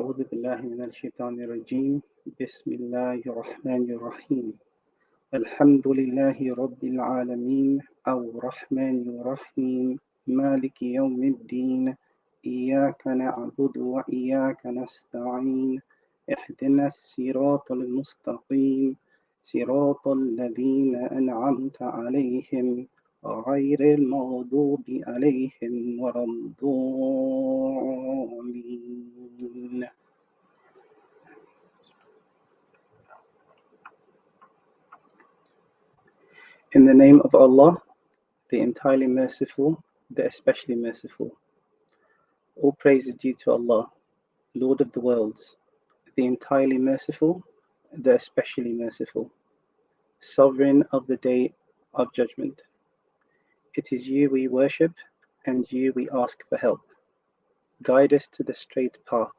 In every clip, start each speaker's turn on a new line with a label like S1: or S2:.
S1: أعوذ بالله من الشيطان الرجيم بسم الله الرحمن الرحيم الحمد لله رب العالمين الرحمن الرحيم مالك يوم الدين إياك نعبد وإياك نستعين اهدنا الصراط المستقيم صراط الذين أنعمت عليهم غير المغضوب عليهم ولا الضالين. In the name of Allah, the entirely merciful, the especially merciful. All praise is due to Allah, Lord of the worlds, the entirely merciful, the especially merciful, sovereign of the day of judgment. It is you we worship, and you we ask for help. Guide us to the straight path,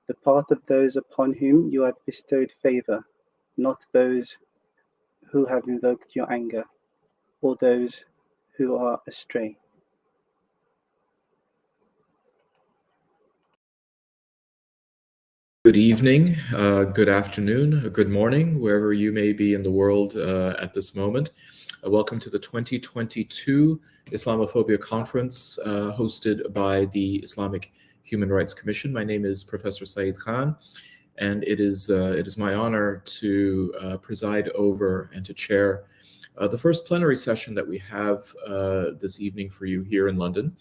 S1: the path of those upon whom you have bestowed favor, not those who have invoked your anger, or those who are astray.
S2: Good evening, good afternoon, good morning, wherever you may be in the world at this moment. Welcome to the 2022 Islamophobia Conference hosted by the Islamic Human Rights Commission. My name is Professor Saeed Khan, and it is my honor to preside over and to chair the first plenary session that we have this evening for you here in London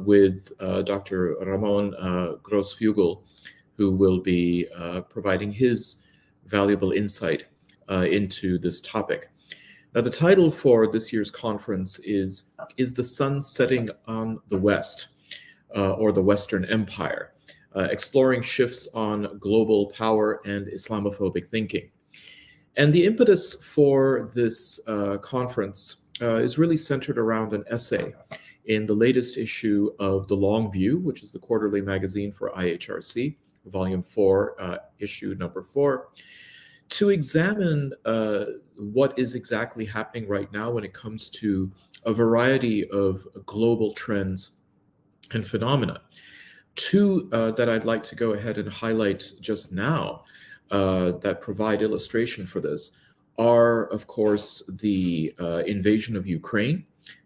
S2: with Dr. Ramón Grosfoguel, who will be providing his valuable insight into this topic. Now, the title for this year's conference is the Sun Setting on the West, or the Western Empire, exploring shifts on global power and Islamophobic thinking. And the impetus for this conference is really centered around an essay in the latest issue of The Long View, which is the quarterly magazine for IHRC, Volume 4, issue number 4, to examine what is exactly happening right now when it comes to a variety of global trends and phenomena. Two that I'd like to go ahead and highlight just now that provide illustration for this are, of course, the invasion of Ukraine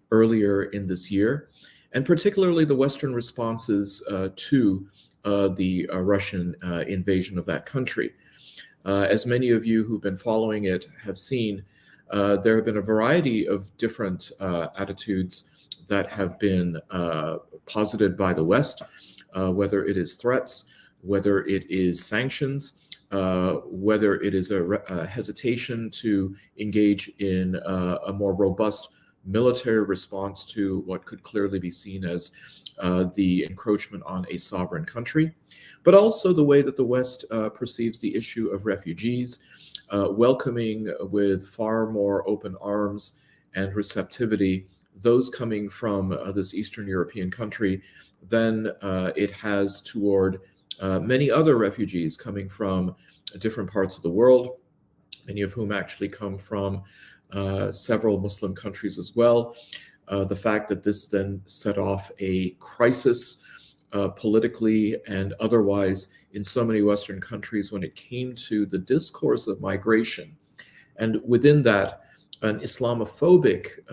S2: earlier in this year, and particularly the Western responses to the Russian invasion of that country. As many of you who've been following it have seen, there have been a variety of different attitudes that have been posited by the West, whether it is threats, whether it is sanctions, whether it is a hesitation to engage in a more robust military response to what could clearly be seen as the encroachment on a sovereign country, but also the way that the West perceives the issue of refugees, welcoming with far more open arms and receptivity those coming from this Eastern European country than it has toward many other refugees coming from different parts of the world, many of whom actually come from several Muslim countries as well. The fact that this then set off a crisis politically and otherwise in so many Western countries when it came to the discourse of migration, and within that, an Islamophobic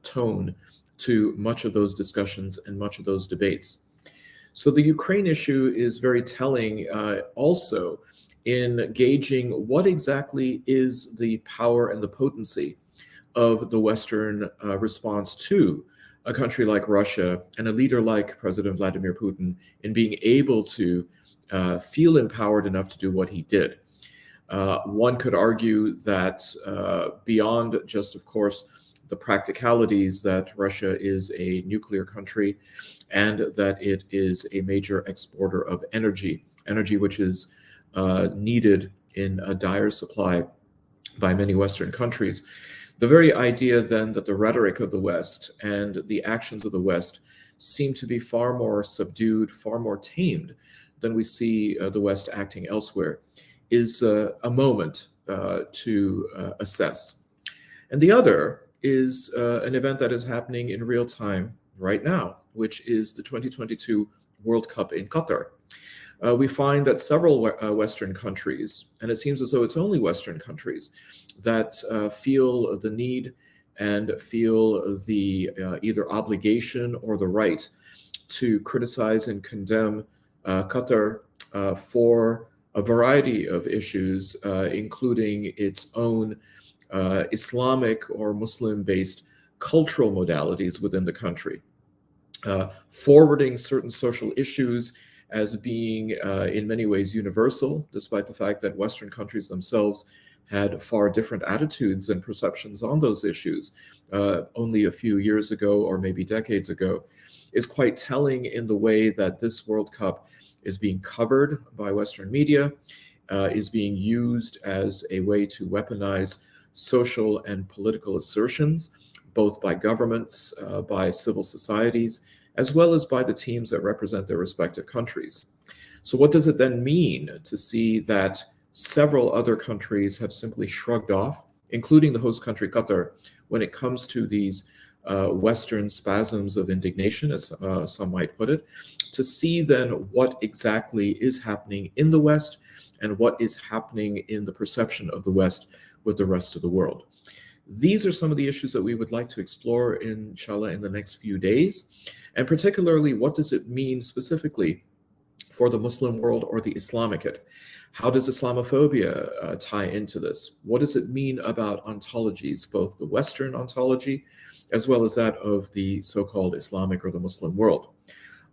S2: tone to much of those discussions and much of those debates. So the Ukraine issue is very telling also in gauging what exactly is the power and the potency of the Western response to a country like Russia and a leader like President Vladimir Putin in being able to feel empowered enough to do what he did. One could argue that beyond just, of course, the practicalities that Russia is a nuclear country and that it is a major exporter of energy which is needed in a dire supply by many Western countries. The very idea then that the rhetoric of the West and the actions of the West seem to be far more subdued, far more tamed than we see the West acting elsewhere is a moment to assess. And the other is an event that is happening in real time right now, which is the 2022 World Cup in Qatar. we find that several Western countries, and it seems as though it's only Western countries, that feel the need and feel the either obligation or the right to criticize and condemn Qatar for a variety of issues, including its own Islamic or Muslim-based cultural modalities within the country, forwarding certain social issues as being in many ways universal, despite the fact that Western countries themselves had far different attitudes and perceptions on those issues only a few years ago or maybe decades ago, is quite telling in the way that this World Cup is being covered by Western media, is being used as a way to weaponize social and political assertions, both by governments, by civil societies, as well as by the teams that represent their respective countries. So what does it then mean to see that several other countries have simply shrugged off, including the host country Qatar, when it comes to these Western spasms of indignation, as some might put it, to see then what exactly is happening in the West and what is happening in the perception of the West with the rest of the world. These are some of the issues that we would like to explore, inshallah, in the next few days. And particularly, what does it mean specifically for the Muslim world or the Islamicate? How does Islamophobia tie into this? What does it mean about ontologies, both the Western ontology as well as that of the so-called Islamic or the Muslim world?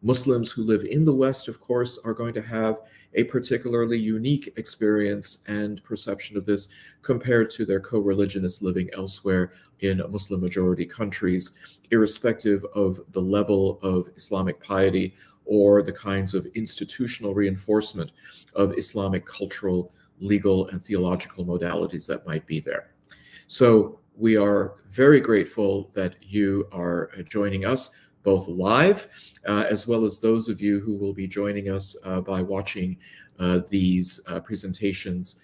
S2: Muslims who live in the West, of course, are going to have a particularly unique experience and perception of this compared to their co-religionists living elsewhere in Muslim-majority countries, irrespective of the level of Islamic piety or the kinds of institutional reinforcement of Islamic cultural, legal, and theological modalities that might be there. So we are very grateful that you are joining us both live, as well as those of you who will be joining us by watching these presentations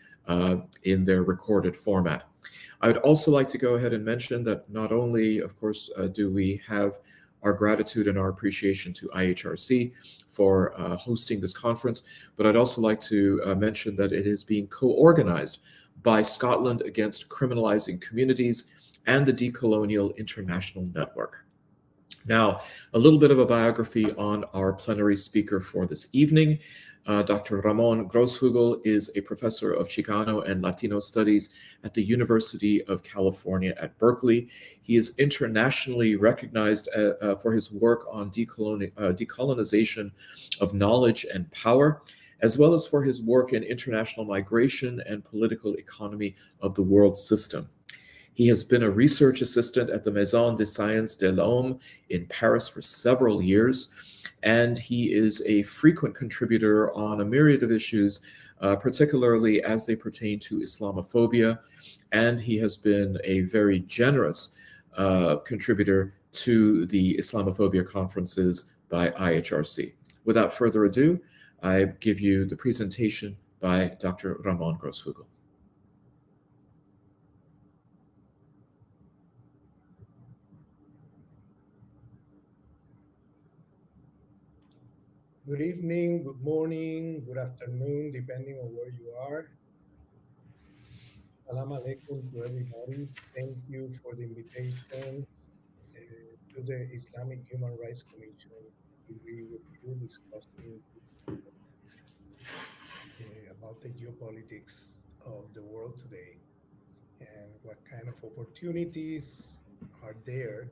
S2: in their recorded format. I would also like to go ahead and mention that not only, of course, do we have our gratitude and our appreciation to IHRC for hosting this conference, but I'd also like to mention that it is being co-organized by Scotland Against Criminalizing Communities and the Decolonial International Network. Now, a little bit of a biography on our plenary speaker for this evening. Dr. Ramón Grosfoguel is a professor of Chicano and Latino studies at the University of California at Berkeley. He is internationally recognized for his work on decolonization of knowledge and power, as well as for his work in international migration and political economy of the world system. He has been a research assistant at the Maison des Sciences de l'Homme in Paris for several years, and he is a frequent contributor on a myriad of issues, particularly as they pertain to Islamophobia, and he has been a very generous contributor to the Islamophobia conferences by IHRC. Without further ado, I give you the presentation by Dr. Ramón Grosfoguel.
S3: Good evening, good morning, good afternoon, depending on where you are. Salam alaikum to everybody. Thank you for the invitation to the Islamic Human Rights Commission to be with you discussing about the geopolitics of the world today and what kind of opportunities are there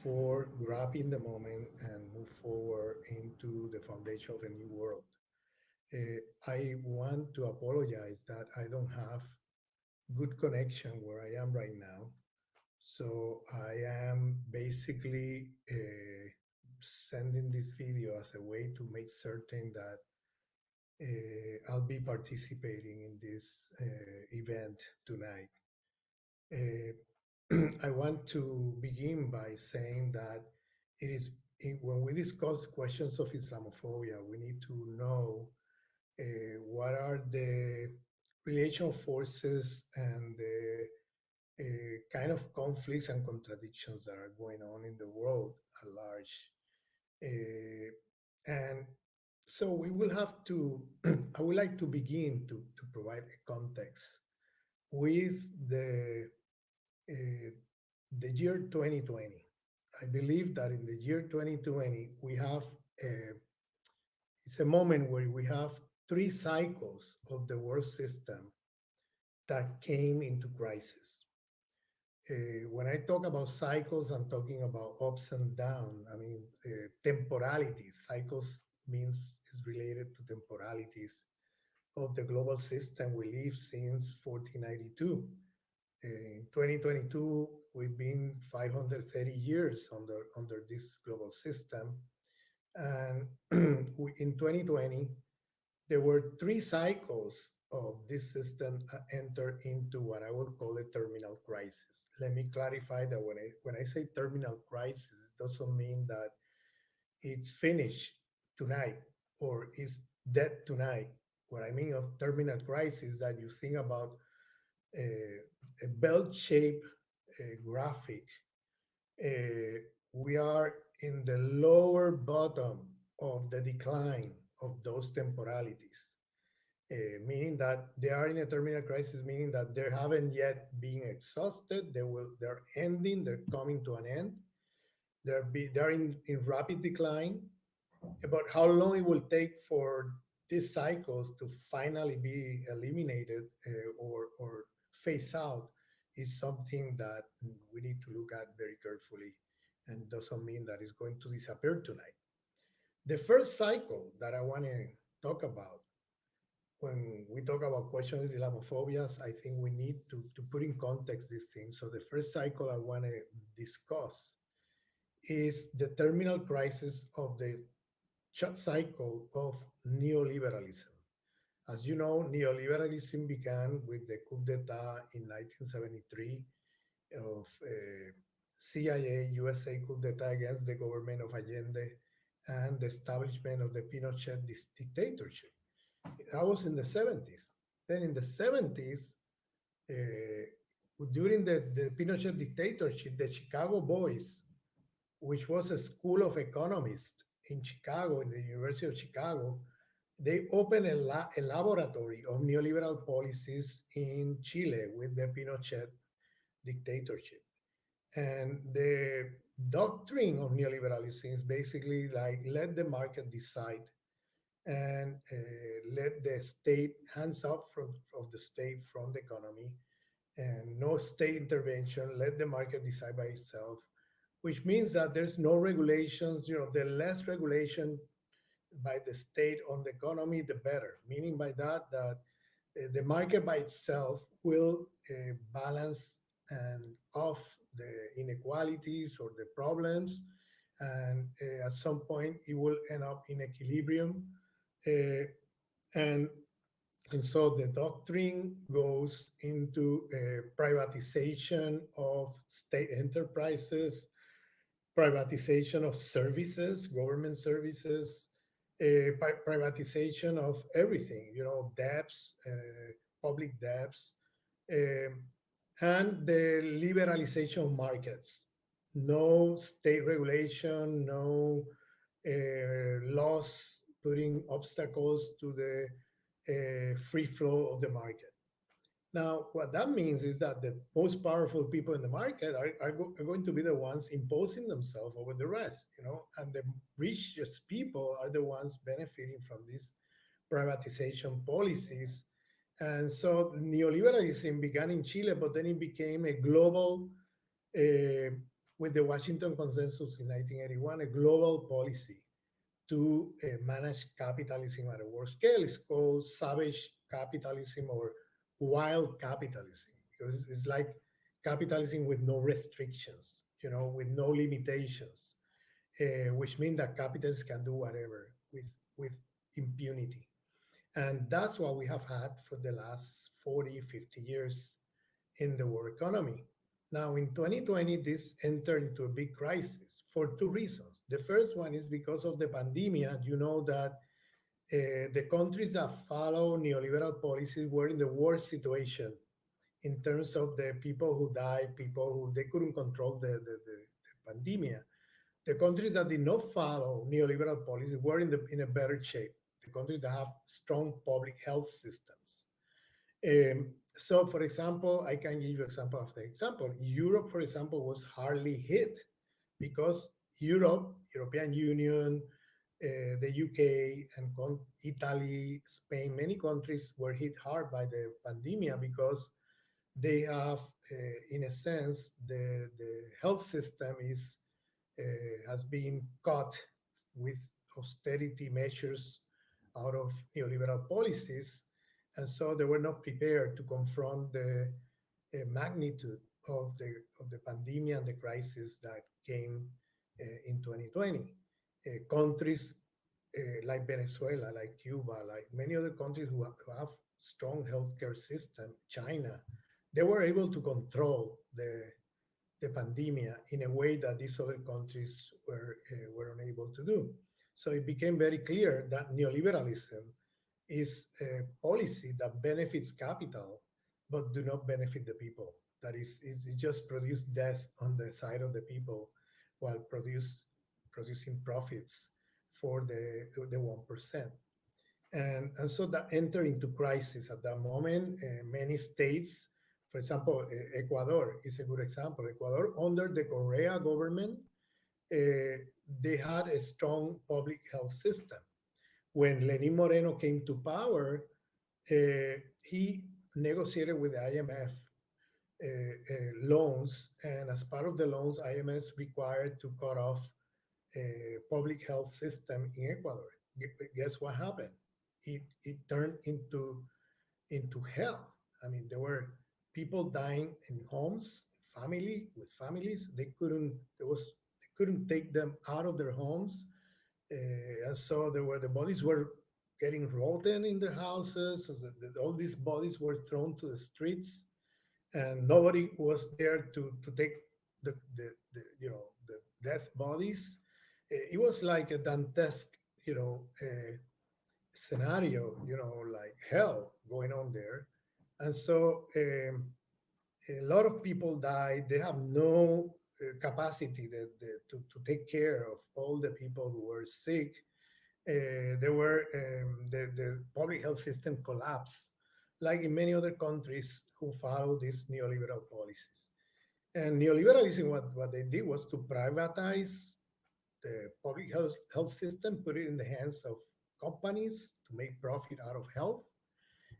S3: for grabbing the moment and move forward into the foundation of a new world. I want to apologize that I don't have good connection where I am right now. So I am basically sending this video as a way to make certain that I'll be participating in this event tonight. I want to begin by saying that it is when we discuss questions of Islamophobia, we need to know what are the relation forces and the kind of conflicts and contradictions that are going on in the world at large. And So we will have to, I would like to begin to provide a context with uh, the year 2020. I believe that in the year 2020, we have, a, it's a moment where we have three cycles of the world system that came into crisis. When I talk about cycles, I'm talking about ups and downs. I mean, temporalities. Cycles means is related to temporalities of the global system we live since 1492. In 2022, we've been 530 years under this global system. And in 2020, there were three cycles of this system enter into what I would call a terminal crisis. Let me clarify that when I say terminal crisis, it doesn't mean that it's finished tonight or is dead tonight. What I mean of terminal crisis that you think about a belt-shaped graphic. We are in the lower bottom of the decline of those temporalities, meaning that they are in a terminal crisis, meaning that they haven't yet been exhausted. They're ending. They're coming to an end. They're in rapid decline. About how long it will take for these cycles to finally be eliminated or phase out is something that we need to look at very carefully, and doesn't mean that it's going to disappear tonight. The first cycle that I want to talk about when we talk about questions Islamophobias, I think we need to put in context these things. So the first cycle I want to discuss is the terminal crisis of the cycle of neoliberalism. As you know, neoliberalism began with the coup d'etat in 1973 of CIA, USA coup d'etat against the government of Allende and the establishment of the Pinochet dictatorship. That was in the 70s. Then in the 70s, during the Pinochet dictatorship, the Chicago Boys, which was a school of economists in Chicago, in the University of Chicago, they opened a laboratory of neoliberal policies in Chile with the Pinochet dictatorship. And the doctrine of neoliberalism is basically like let the market decide and let the state hands up of the state from the economy and no state intervention, let the market decide by itself, which means that there's no regulations. The less regulation by the state on the economy, the better. Meaning by that the market by itself will balance and off the inequalities or the problems, and at some point it will end up in equilibrium, uh, and and so the doctrine goes into privatization of state enterprises, privatization of services, government services, privatization of everything, debts, public debts, um, and the liberalization of markets. No state regulation, no laws putting obstacles to the free flow of the market. Now, what that means is that the most powerful people in the market are going to be the ones imposing themselves over the rest, and the richest people are the ones benefiting from these privatization policies. And so neoliberalism began in Chile, but then it became a global, with the Washington Consensus in 1981, a global policy to manage capitalism at a world scale. It's called savage capitalism or wild capitalism, because it's like capitalism with no restrictions, with no limitations, which means that capitalists can do whatever with impunity. And that's what we have had for the last 40, 50 years in the world economy. Now, in 2020, this entered into a big crisis for two reasons. The first one is because of the pandemic. You know that the countries that follow neoliberal policies were in the worst situation in terms of the people who died, people who they couldn't control the pandemic. The countries that did not follow neoliberal policies were in a better shape. the countries that have strong public health systems. So, for example, I can give you example after example. Europe, for example, was hardly hit because Europe, European Union, the UK, and Italy, Spain, many countries were hit hard by the pandemic because they have, in a sense, the health system is has been caught with austerity measures out of neoliberal policies, and so they were not prepared to confront the magnitude of the pandemic and the crisis that came in 2020. Countries like Venezuela, like Cuba, like many other countries who have strong healthcare system, China, they were able to control the pandemia in a way that these other countries were unable to do. So it became very clear that neoliberalism is a policy that benefits capital but do not benefit the people. That is, it just produce death on the side of the people while producing profits for the 1%. And so that entered into crisis at that moment. Many states, for example, Ecuador is a good example. Ecuador, under the Correa government, they had a strong public health system. When Lenin Moreno came to power, he negotiated with the IMF loans, and as part of the loans, IMF required to cut off public health system in Ecuador. Guess what happened? It turned into hell. I mean, there were people dying in homes, with families. They couldn't take them out of their homes, and so the bodies were getting rotten in the houses. So all these bodies were thrown to the streets, and nobody was there to take the the death bodies. It was like a Dantesque, scenario, like hell going on there. And so a lot of people died. They have no capacity to take care of all the people who were sick. The public health system collapsed, like in many other countries who follow these neoliberal policies. And neoliberalism, what they did was to privatize the public health system, put it in the hands of companies to make profit out of health.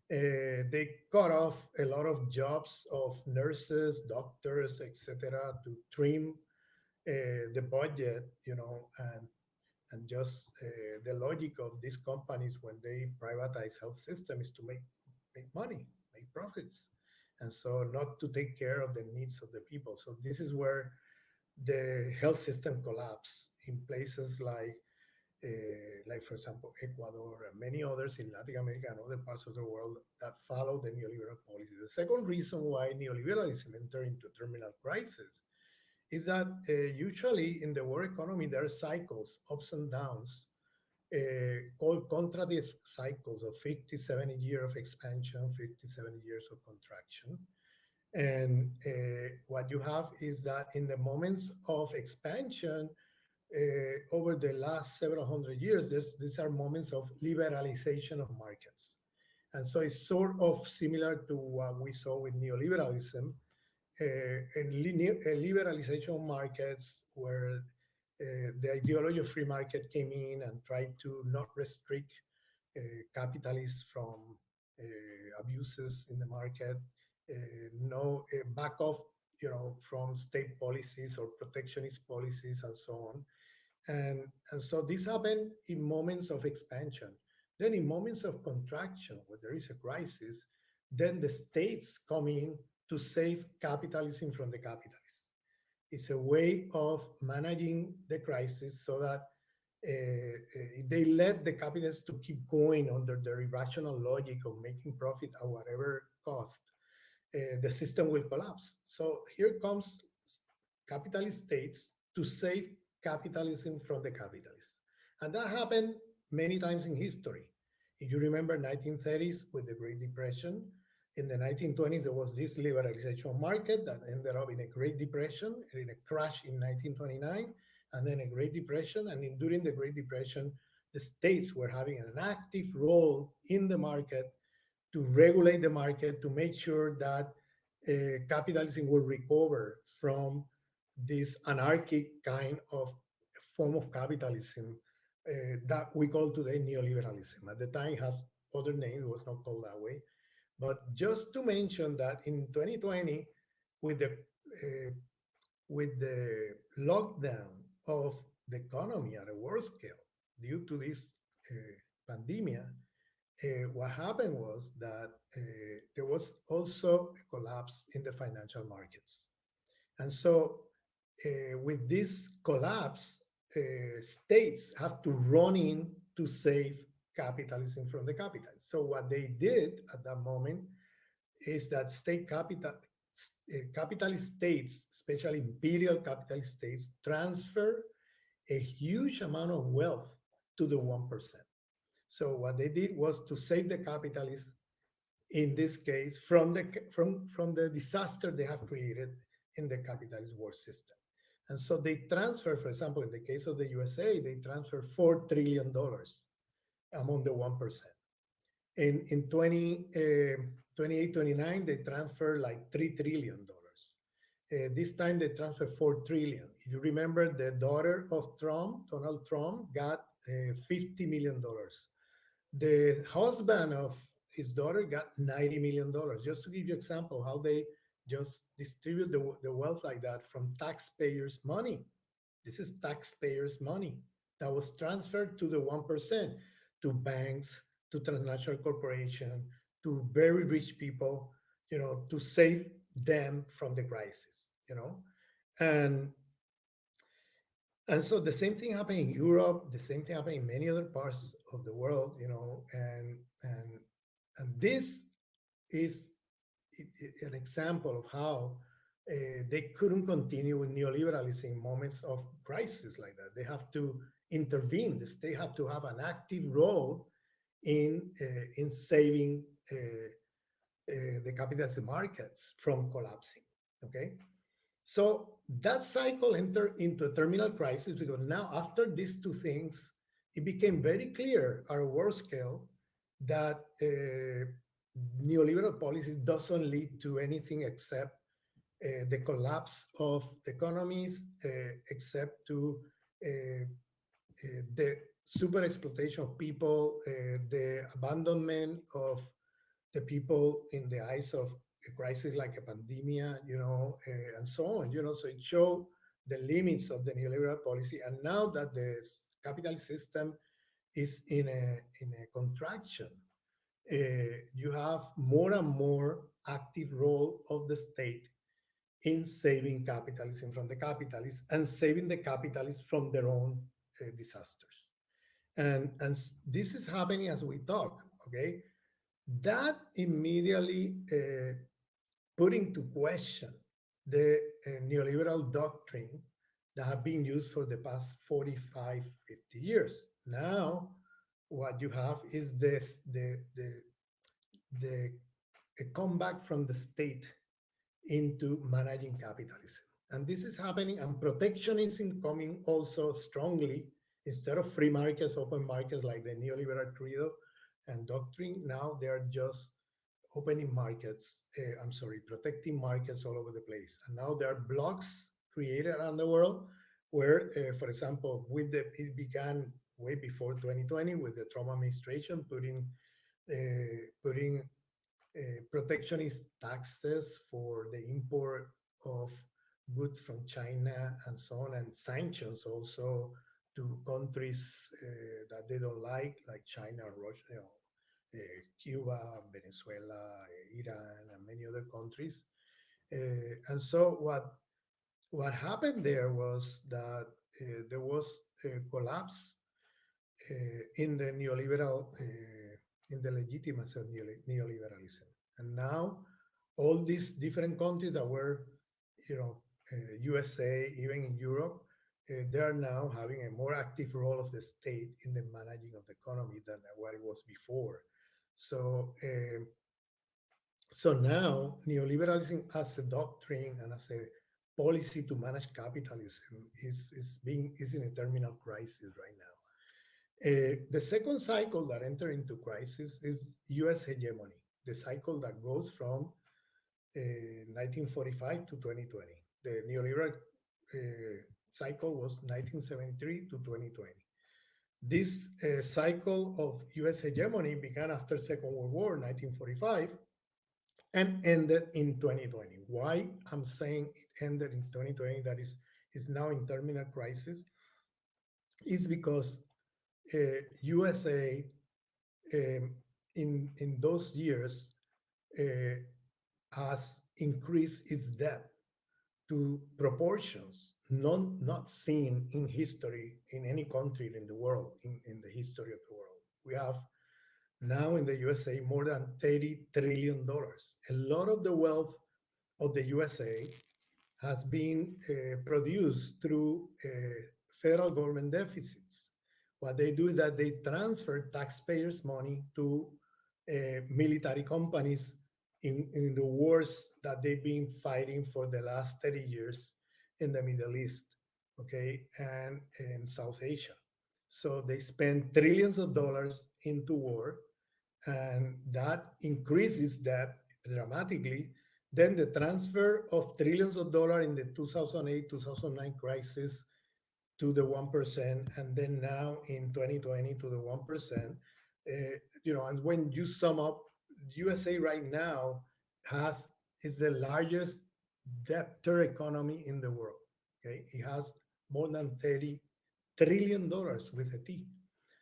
S3: They cut off a lot of jobs of nurses, doctors, etc., to trim the budget, and just the logic of these companies when they privatize health system is to make money, make profits, and so not to take care of the needs of the people. So this is where the health system collapsed in places like for example, Ecuador and many others in Latin America and other parts of the world that follow the neoliberal policy. The second reason why neoliberalism entered into terminal crisis is that usually in the world economy, there are cycles, ups and downs, called contractive cycles of 50, 70 years of expansion, 50, 70 years of contraction. And what you have is that in the moments of expansion, over the last several hundred years, these are moments of liberalization of markets. And so it's sort of similar to what we saw with neoliberalism, a liberalization of markets where the ideology of free market came in and tried to not restrict capitalists from abuses in the market, no back off, from state policies or protectionist policies and so on. And so this happened in moments of expansion. Then in moments of contraction, where there is a crisis, then the states come in to save capitalism from the capitalists. It's a way of managing the crisis so that they let the capitalists to keep going under their irrational logic of making profit at whatever cost. The system will collapse. So here comes capitalist states to save capitalism from the capitalists. And that happened many times in history. If you remember 1930s with the Great Depression, in the 1920s, there was this liberalization market that ended up in a Great Depression, in a crash in 1929, and then a Great Depression. And during the Great Depression, the states were having an active role in the market to regulate the market, to make sure that capitalism will recover from this anarchic kind of form of capitalism that we call today neoliberalism. At the time, it had other names; it was not called that way. But just to mention that in 2020, with the with the lockdown of the economy at a world scale due to this pandemic, what happened was that there was also a collapse in the financial markets. And so, with this collapse, states have to run in to save capitalism from the capitalists. So, what they did at that moment is that capitalist states, especially imperial capitalist states, transfer a huge amount of wealth to the 1%. So what they did was to save the capitalists in this case from the disaster they have created in the capitalist world system. And so they transfer, for example, in the case of the USA, they transfer $4 trillion among the 1%. In 28, 29, they transfer like $3 trillion. This time they transfer 4 trillion. If you remember, the daughter of Trump, Donald Trump, got $50 million. The husband of his daughter got $90 million. Just to give you example how they just distribute the wealth like that from taxpayers' money. This is taxpayers' money that was transferred to the 1%, to banks, to transnational corporations, to very rich people, to save them from the crisis, and and so the same thing happened in Europe, the same thing happened in many other parts of the world, and this is an example of how they couldn't continue with neoliberalism in moments of crisis like that. They have to intervene. The state have to have an active role in saving the capitalist markets from collapsing. Okay, so that cycle entered into a terminal crisis because now, after these two things, it became very clear at a world scale that neoliberal policies doesn't lead to anything except the collapse of economies, except to the super exploitation of people, the abandonment of the people in the eyes of a crisis like a pandemic, and so on. So it showed the limits of the neoliberal policy. And now that the capitalist system is in a contraction, you have more and more active role of the state in saving capitalism from the capitalists and saving the capitalists from their own disasters. And this is happening as we talk. Okay, that immediately put into question the neoliberal doctrine that have been used for the past 45, 50 years. Now, what you have is the a comeback from the state into managing capitalism. And this is happening, and protectionism coming also strongly. Instead of free markets, open markets like the neoliberal credo and doctrine, now they're just opening markets, protecting markets all over the place. And now there are blocks created around the world where, for example, it began way before 2020 with the Trump administration putting protectionist taxes for the import of goods from China and so on, and sanctions also to countries that they don't like China, Russia, Cuba, Venezuela, Iran, and many other countries. And so what happened there was that there was a collapse in the in the legitimacy of neoliberalism. And now all these different countries that were, USA, even in Europe, they are now having a more active role of the state in the managing of the economy than what it was before. So, so now neoliberalism as a doctrine and as a policy to manage capitalism is in a terminal crisis right now. The second cycle that entered into crisis is US hegemony, the cycle that goes from 1945 to 2020. The neoliberal cycle was 1973 to 2020. This cycle of US hegemony began after Second World War, 1945, and ended in 2020. Why I'm saying it ended in 2020, that is now in terminal crisis, is because USA in those years uh, has increased its debt to proportions not seen in history in any country in the world, in the history of the world. We have now in the USA more than $30 trillion. A lot of the wealth of the USA has been produced through federal government deficits. What they do is that they transfer taxpayers' money to military companies in the wars that they've been fighting for the last 30 years in the Middle East, okay, and in South Asia. So they spend trillions of dollars into war, and that increases debt dramatically. Then the transfer of trillions of dollars in the 2008 2009 crisis to the 1%, and then now in 2020 to the 1%. And when you sum up, USA right now has is the largest debtor economy in the world. Okay, it has more than $30 trillion with a T.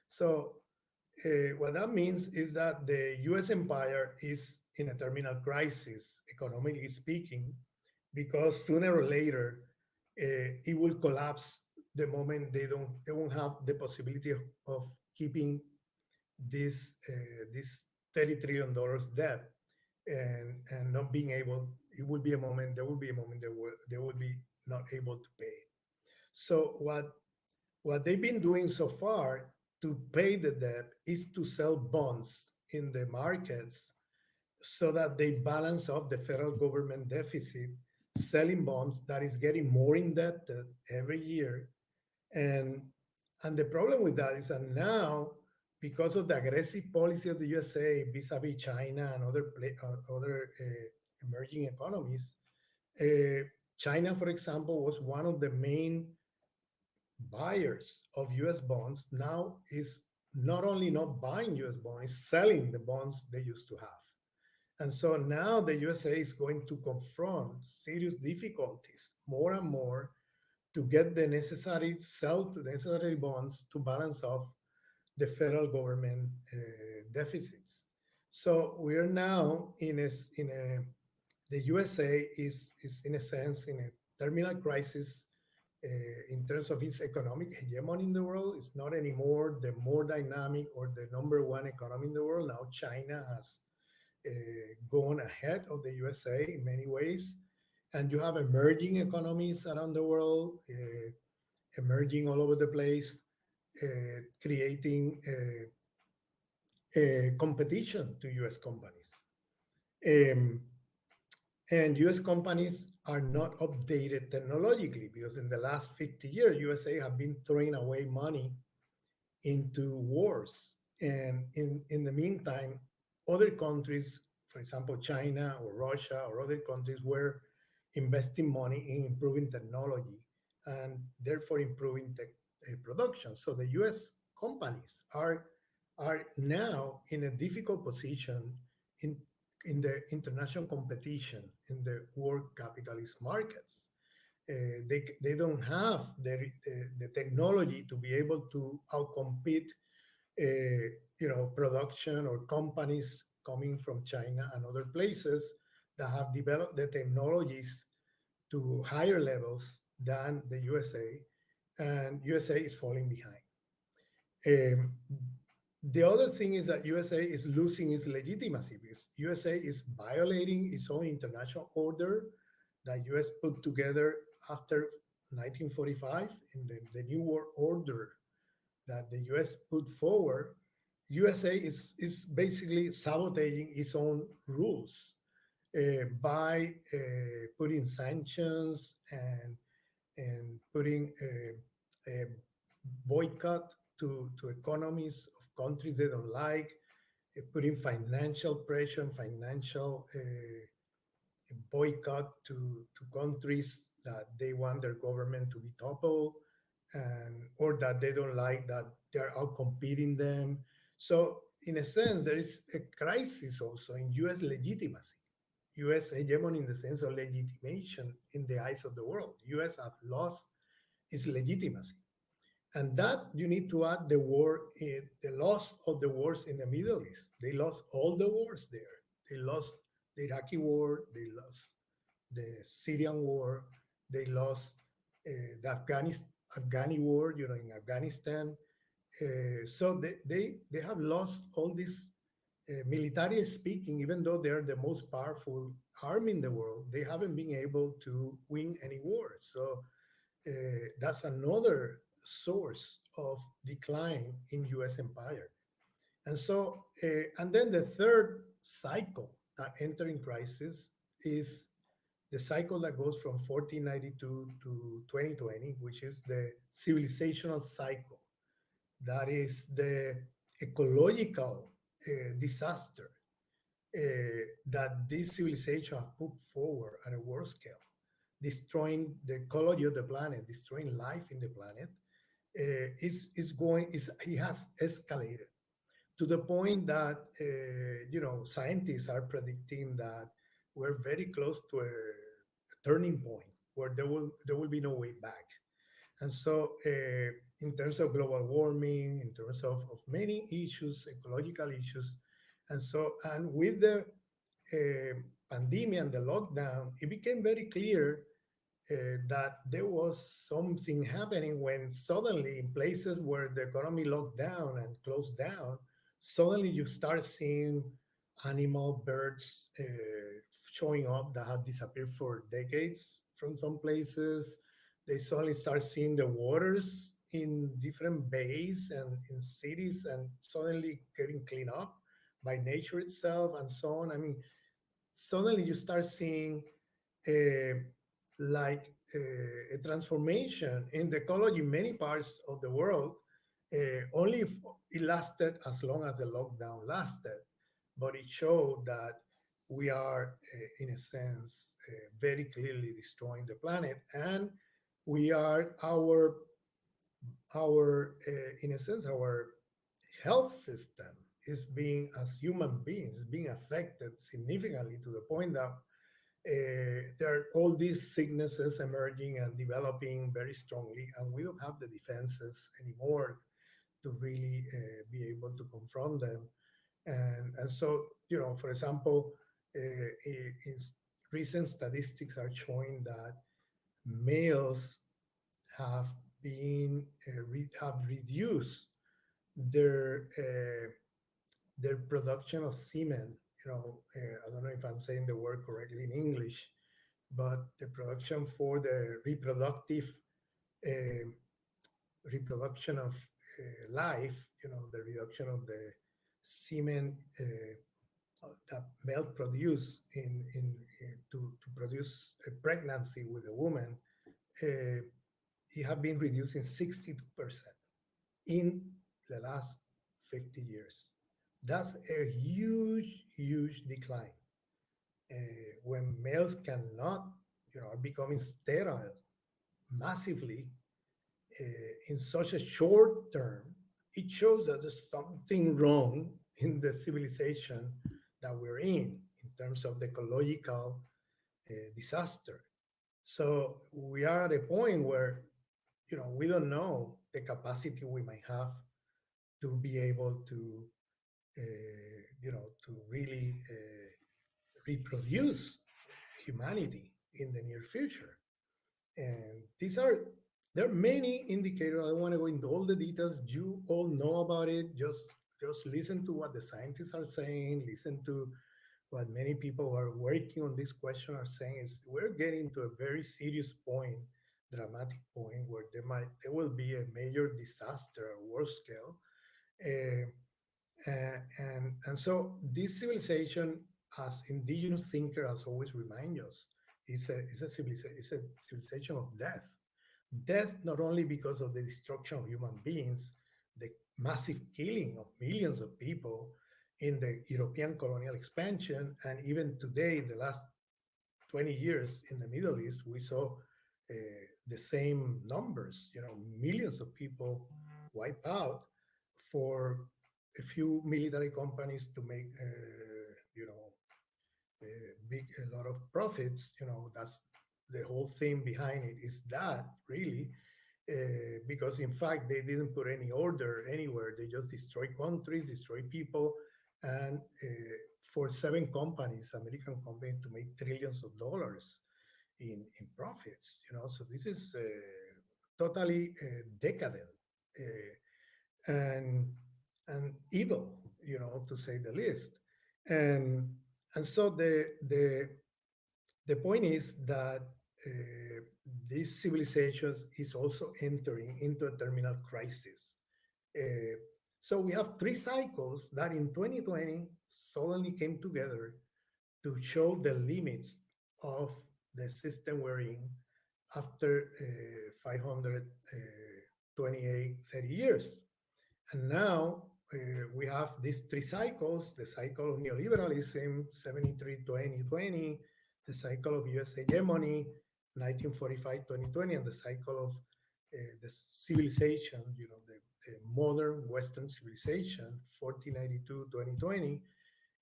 S3: So what that means is that the US empire is in a terminal crisis, economically speaking, because sooner or later it will collapse the moment they won't have the possibility of keeping this $30 trillion debt and not being able. It will be a moment. There will be a moment they will be not able to pay. So what they've been doing so far to pay the debt is to sell bonds in the markets so that they balance off the federal government deficit, selling bonds that is getting more indebted every year. And, and the problem with that is that now, because of the aggressive policy of the USA vis-a-vis China and other emerging economies, uh, China, for example, was one of the main buyers of US bonds. Now is not only not buying US bonds, it's selling the bonds they used to have. And so now the USA is going to confront serious difficulties more and more to get the necessary sell to the necessary bonds to balance off the federal government deficits. So we are now in a the USA is in a sense in a terminal crisis in terms of its economic hegemony in the world. It's not anymore the more dynamic or the number one economy in the world. Now China has gone ahead of the USA in many ways. And you have emerging economies around the world, emerging all over the place, creating competition to US companies. Um, and US companies are not updated technologically because in the last 50 years, USA have been throwing away money into wars. And in the meantime, other countries, for example, China or Russia or other countries, were investing money in improving technology and therefore improving production. So the US companies are now in a difficult position in, in the international competition in the world capitalist markets. They don't have the technology to be able to outcompete production or companies coming from China and other places that have developed the technologies to higher levels than the USA, and USA is falling behind. Um, the other thing is that USA is losing its legitimacy because USA is violating its own international order that US put together after 1945 in the New World Order that the US put forward. USA is basically sabotaging its own rules by putting sanctions and putting a boycott to economies of countries they don't like, putting financial pressure and financial boycott to countries that they want their government to be toppled, and or that they don't like that they're out competing them. So in a sense, there is a crisis also in U.S. legitimacy, U.S. hegemony in the sense of legitimation in the eyes of the world. U.S. have lost its legitimacy. And that you need to add the war, the loss of the wars in the Middle East. They lost all the wars there. They lost the Iraqi war, they lost the Syrian war, they lost the Afghani war, in Afghanistan. So they have lost all this military speaking, even though they're the most powerful army in the world, they haven't been able to win any war. So that's another source of decline in U.S. empire. And so, and then the third cycle that entering crisis is the cycle that goes from 1492 to 2020, which is the civilizational cycle. That is the ecological disaster that this civilization has put forward at a world scale, destroying the ecology of the planet, destroying life in the planet. It has escalated to the point that scientists are predicting that we're very close to a turning point where there will be no way back. And so, in terms of global warming, in terms of many issues, ecological issues, and with the pandemic and the lockdown, it became very clear that there was something happening when suddenly, in places where the economy locked down and closed down, suddenly you start seeing animal, birds showing up that have disappeared for decades from some places. They suddenly start seeing the waters in different bays and in cities and suddenly getting cleaned up by nature itself and so on. I mean, suddenly you start seeing a transformation in the ecology in many parts of the world. Only if it lasted as long as the lockdown lasted, but it showed that we are, in a sense, very clearly destroying the planet, and we are in a sense, our health system is being, as human beings, being affected significantly to the point that there are all these sicknesses emerging and developing very strongly, and we don't have the defenses anymore to really be able to confront them. And so, for example, in recent statistics are showing that males have been have reduced their production of semen. I don't know if I'm saying the word correctly in English, but the production for the reproduction of life, the reduction of the semen that male produce to produce a pregnancy with a woman, it have been reducing 62% in the last 50 years. That's a huge, huge decline. When males cannot, are becoming sterile massively in such a short term, it shows that there's something wrong in the civilization that we're in terms of the ecological disaster. So we are at a point where, we don't know the capacity we might have to be able to, to really reproduce humanity in the near future. And there are many indicators. I don't want to go into all the details. You all know about it. Just listen to what the scientists are saying. Listen to what many people who are working on this question are saying. Is we're getting to a very serious point, dramatic point, where there will be a major disaster at world scale. And so this civilization, as indigenous thinker has always remind us, is a civilization of death. Death not only because of the destruction of human beings, the massive killing of millions of people in the European colonial expansion. And even today, in the last 20 years in the Middle East, we saw the same numbers, millions of people wiped out for a few military companies to make, a lot of profits. That's the whole thing behind it, is that really, because in fact they didn't put any order anywhere. They just destroy countries, destroy people, and for 7 companies, American companies, to make trillions of dollars in profits. So this is totally decadent and evil, to say the least. And so the point is that these civilizations is also entering into a terminal crisis. So we have 3 cycles that in 2020 suddenly came together to show the limits of the system we're in after 528, 30 years. And now we have these 3 cycles: the cycle of neoliberalism, 73-2020, the cycle of US hegemony, 1945-2020, and the cycle of the civilization, the modern Western civilization, 1492-2020,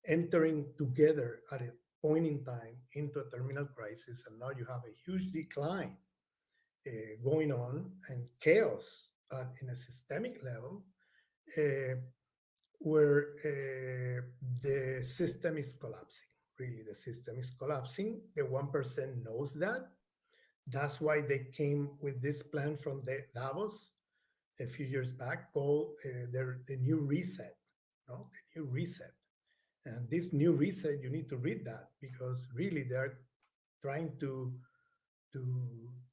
S3: entering together at a point in time into a terminal crisis. And now you have a huge decline going on, and chaos in a systemic level, where the system is collapsing. Really, the system is collapsing. The 1% knows that. That's why they came with this plan from the Davos a few years back, called the new reset. No, the new reset. And this new reset, you need to read that, because really they're trying to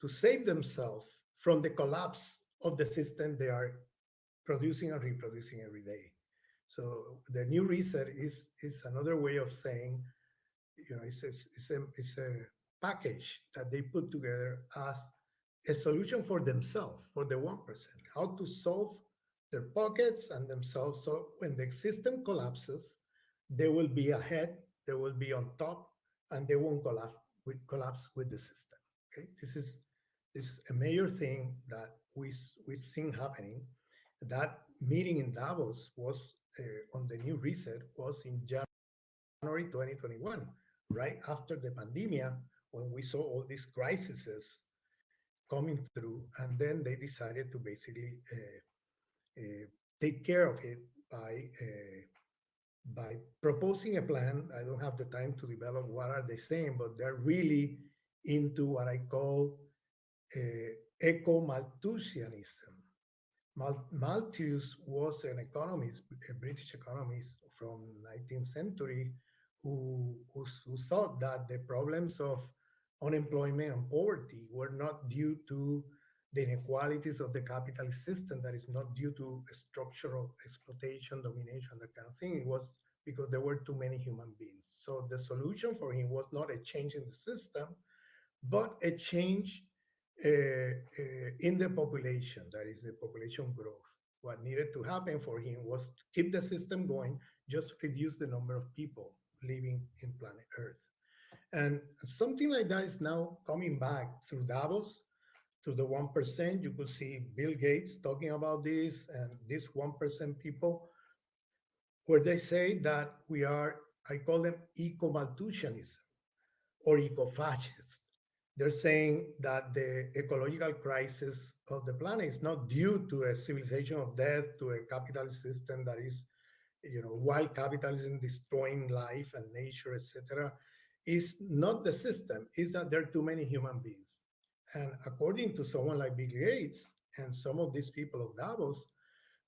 S3: save themselves from the collapse of the system they are producing and reproducing every day. So the new reset is another way of saying, it's a package that they put together as a solution for themselves, for the 1%, how to solve their pockets and themselves. So when the system collapses, they will be ahead, they will be on top, and they won't collapse with the system. Okay, this is a major thing that we've seen happening. That meeting in Davos was on the new reset was in January 2021, right after the pandemic, when we saw all these crises coming through, and then they decided to basically take care of it by proposing a plan. I don't have the time to develop what are they saying, but they're really into what I call eco-Malthusianism. Malthus was an economist, a British economist from 19th century, who thought that the problems of unemployment and poverty were not due to the inequalities of the capitalist system, that is not due to structural exploitation, domination, that kind of thing. It was because there were too many human beings. So the solution for him was not a change in the system, but a change in the population, that is the population growth. What needed to happen for him was to keep the system going, just reduce the number of people living in planet Earth. And something like that is now coming back through Davos, through the 1%. You could see Bill Gates talking about this, and this 1% people, where they say that we are, I call them eco-Malthusianism or eco-fascist. They're saying that the ecological crisis of the planet is not due to a civilization of death, to a capitalist system that is, while capitalism destroying life and nature, etc. Is not the system, is that there are too many human beings. And according to someone like Bill Gates and some of these people of Davos,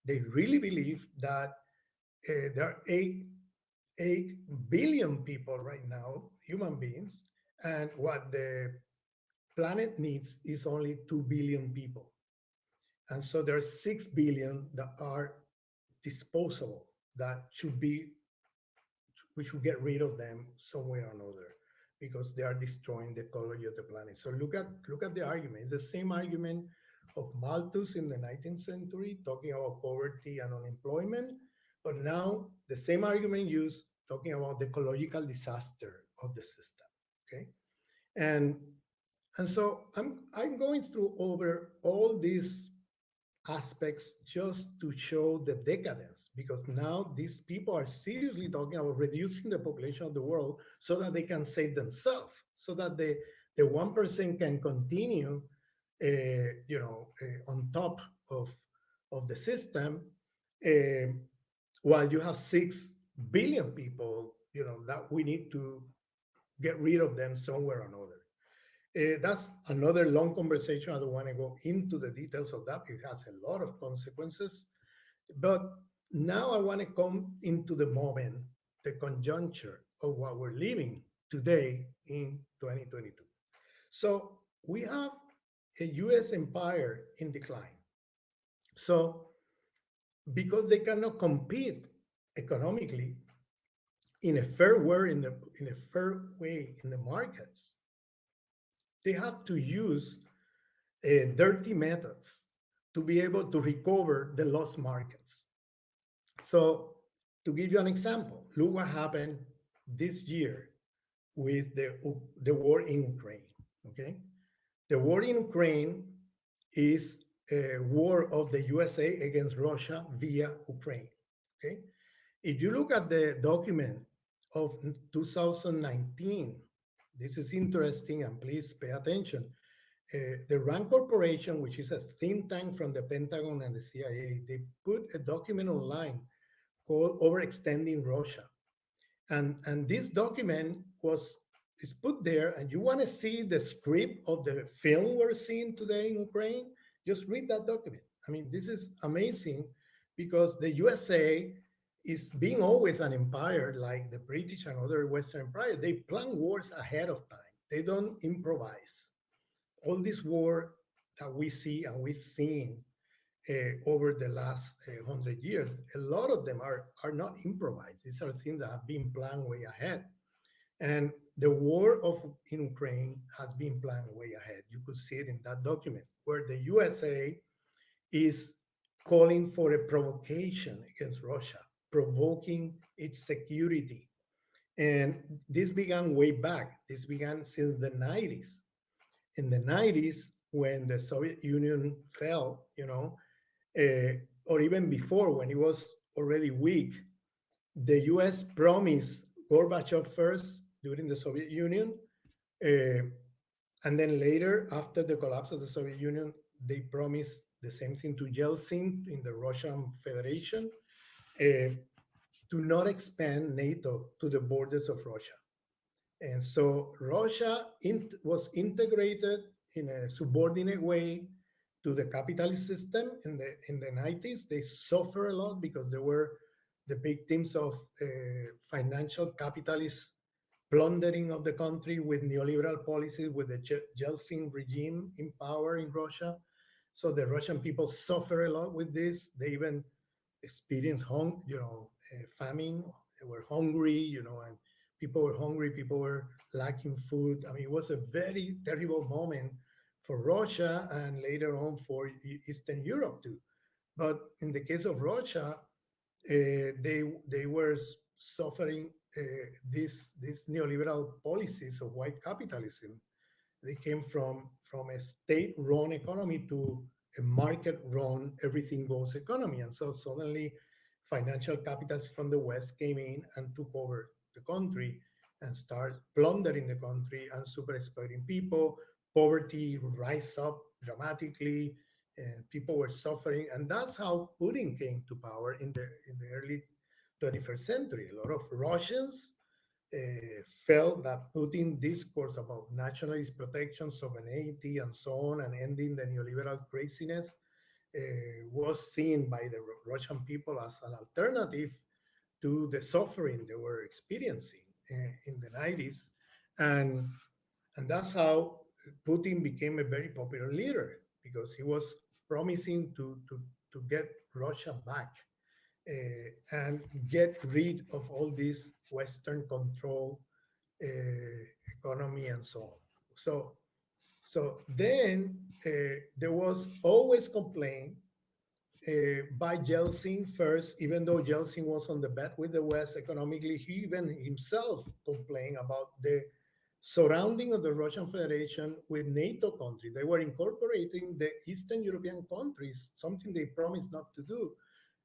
S3: they really believe that there are 8 billion people right now, human beings, and what the planet needs is only 2 billion people. And so there are 6 billion that are disposable, that we should get rid of them somewhere or another, because they are destroying the ecology of the planet. So look at the argument. It's the same argument of Malthus in the 19th century, talking about poverty and unemployment. But now the same argument used talking about the ecological disaster of the system. Okay, and and so I'm going through over all these aspects just to show the decadence, because now these people are seriously talking about reducing the population of the world so that they can save themselves, so that the 1% can continue on top of the system, uh, while you have 6 billion people, that we need to get rid of them somewhere or another. That's another long conversation. I don't want to go into the details of that. It has a lot of consequences. But now I want to come into the moment, the conjuncture of what we're living today in 2022. So we have a US empire in decline. So because they cannot compete economically in a fair way in the markets, they have to use dirty methods to be able to recover the lost markets. So, to give you an example, look what happened this year with the war in Ukraine. Okay, the war in Ukraine is a war of the USA against Russia via Ukraine. Okay, if you look at the document of 2019, this is interesting, and please pay attention. The RAND Corporation, which is a think tank from the Pentagon and the CIA, they put a document online called Overextending Russia. And this document is put there, and you want to see the script of the film we're seeing today in Ukraine, just read that document. I mean, this is amazing, because the USA is being always an empire like the British and other Western empires. They plan wars ahead of time. They don't improvise. All this war that we see and we've seen over the last 100 years, a lot of them are not improvised. These are things that have been planned way ahead. And the war in Ukraine has been planned way ahead. You could see it in that document, where the USA is calling for a provocation against Russia, provoking its security. And this began way back. This began since the 90s. In the 90s, when the Soviet Union fell, or even before, when it was already weak, the US promised Gorbachev first during the Soviet Union, uh, and then later, after the collapse of the Soviet Union, they promised the same thing to Yeltsin in the Russian Federation, to not expand NATO to the borders of Russia. And so Russia was integrated in a subordinate way to the capitalist system in the 90s. They suffer a lot because they were the victims of financial capitalist plundering of the country with neoliberal policies, with the Yeltsin regime in power in Russia. So the Russian people suffer a lot with this. They even experienced famine. They were hungry, and people were hungry. People were lacking food. I mean, it was a very terrible moment for Russia, and later on for Eastern Europe too. But in the case of Russia, they were suffering these neoliberal policies of white capitalism. They came from a state-run economy to a market-run, everything goes economy. And so suddenly financial capitals from the West came in and took over the country and start plundering the country and super exploiting people. Poverty rise up dramatically, and people were suffering. And that's how Putin came to power in the early 21st century. A lot of Russians felt that Putin discourse about nationalist protection, sovereignty, and so on, and ending the neoliberal craziness was seen by the Russian people as an alternative to the suffering they were experiencing in the 90s. And, and that's how Putin became a very popular leader, because he was promising to get Russia back and get rid of all this Western control economy and so on. So then there was always complaint by Yeltsin first, even though Yeltsin was on the bet with the West economically, he even himself complained about the surrounding of the Russian Federation with NATO countries. They were incorporating the Eastern European countries, something they promised not to do.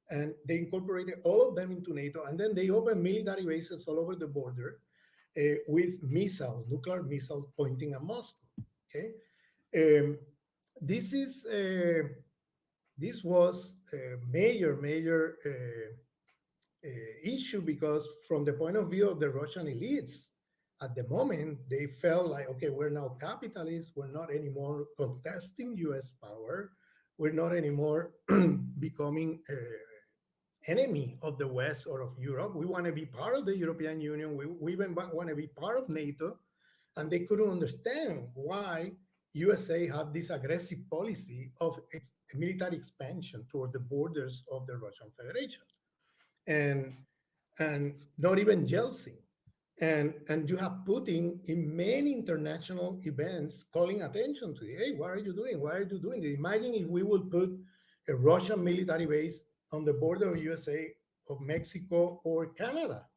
S3: And they incorporated all of them into NATO. And then they opened military bases all over the border with missiles, nuclear missiles pointing at Moscow. Okay, um, this is this was a major issue because from the point of view of the Russian elites, at the moment they felt like, okay, we're now capitalists, we're not anymore contesting US power, we're not anymore becoming enemy of the West or of Europe. We want to be part of the European Union, we even want to be part of NATO. And they couldn't understand why USA had this aggressive policy of military expansion toward the borders of the Russian Federation, and not even Yeltsin, and you have Putin in many international events calling attention to it. Hey, what are you doing? Why are you doing this? Imagine if we would put a Russian military base on the border of USA, of Mexico, or Canada.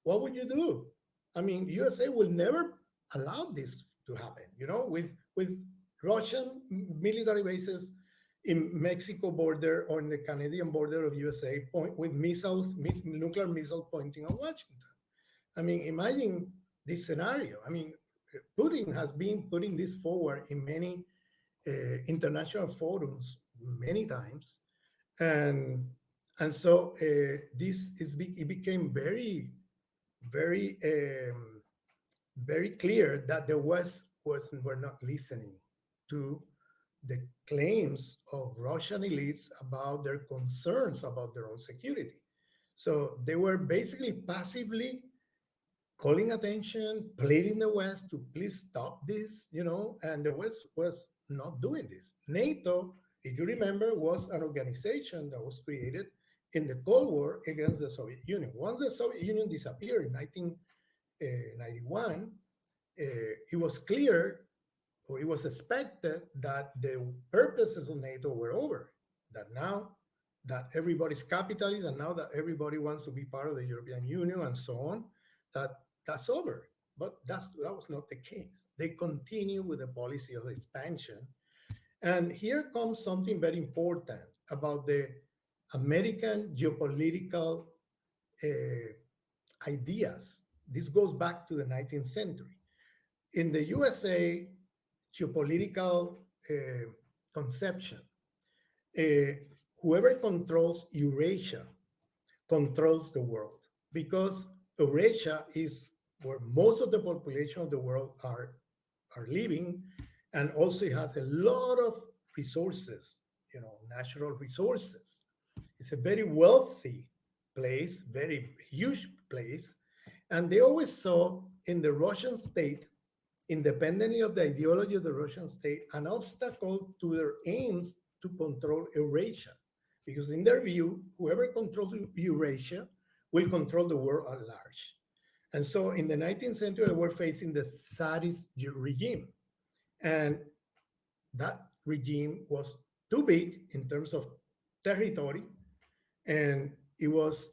S3: What would you do? I mean, USA will never allow this to happen. You know, with Russian military bases in Mexico border or in the Canadian border of USA, with missiles, nuclear missile pointing at Washington. I mean, imagine this scenario. I mean, Putin has been putting this forward in many international forums many times, and so it became very very clear that the West were not listening to the claims of Russian elites about their concerns about their own security. So they were basically passively calling attention, pleading the West to please stop this, you know, and the West was not doing this. NATO, if you remember, was an organization that was created in the Cold War against the Soviet Union. Once the Soviet Union disappeared in 1991, it was clear, or it was expected, that the purposes of NATO were over. That now that everybody's capitalist, and now that everybody wants to be part of the European Union and so on, that's over. But that was not the case. They continue with the policy of expansion. And here comes something very important about the American geopolitical ideas. This goes back to the 19th century. In the USA geopolitical conception, whoever controls Eurasia controls the world, because Eurasia is where most of the population of the world are living, and also it has a lot of resources, you know, natural resources. It's a very wealthy place, very huge place, and they always saw in the Russian state, independently of the ideology of the Russian state, an obstacle to their aims to control Eurasia. Because in their view, whoever controls Eurasia will control the world at large. And so in the 19th century, they were facing the Tsarist regime. And that regime was too big in terms of territory. And it was,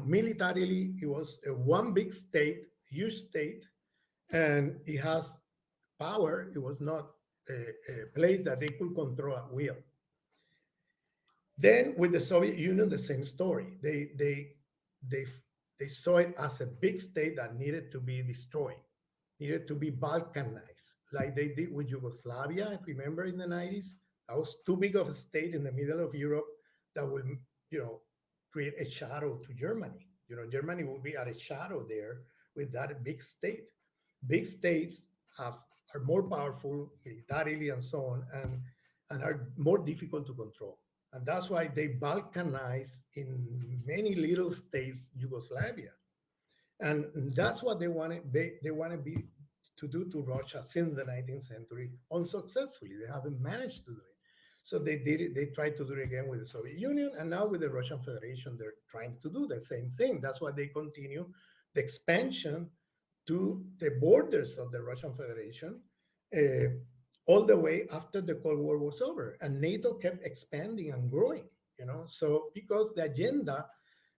S3: militarily, it was a one big state, huge state, and it has power. It was not a place that they could control at will. Then with the Soviet Union, the same story. They saw it as a big state that needed to be destroyed, needed to be Balkanized, like they did with Yugoslavia. Remember in the 90s, that was too big of a state in the middle of Europe that would, create a shadow to Germany. Germany would be at a shadow there with that big state. Big states are more powerful militarily and so on, and are more difficult to control. And that's why they balkanized in many little states Yugoslavia. And that's what they wanted. They want to be to do to Russia since the 19th century, unsuccessfully. They haven't managed to do it. So they did it. They tried to do it again with the Soviet Union, and now with the Russian Federation, they're trying to do the same thing. That's why they continue the expansion to the borders of the Russian Federation, uh, all the way after the Cold War was over, and NATO kept expanding and growing. So because the agenda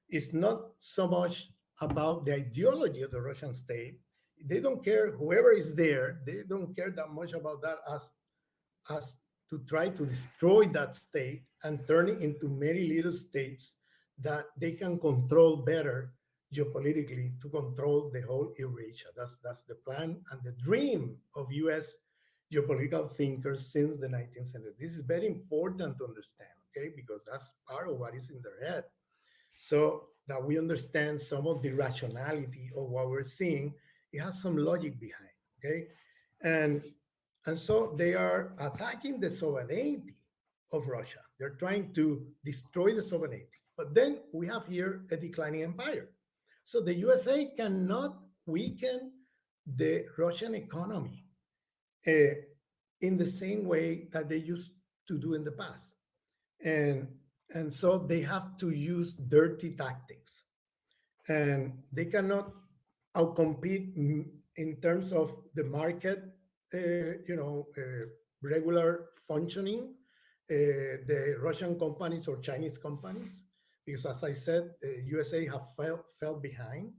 S3: is not so much about the ideology of the Russian state, they don't care whoever is there. They don't care that much about that as to try to destroy that state and turn it into many little states that they can control better geopolitically to control the whole Eurasia. That's the plan and the dream of U.S. geopolitical thinkers since the 19th century. This is very important to understand, okay, because that's part of what is in their head. So that we understand some of the rationality of what we're seeing, it has some logic behind, okay? And and so they are attacking the sovereignty of Russia. They're trying to destroy the sovereignty. But then we have here a declining empire. So the USA cannot weaken the Russian economy uh, in the same way that they used to do in the past. And, and so they have to use dirty tactics. And they cannot outcompete in terms of the market, regular functioning, the Russian companies or Chinese companies, because as I said, USA have fell behind,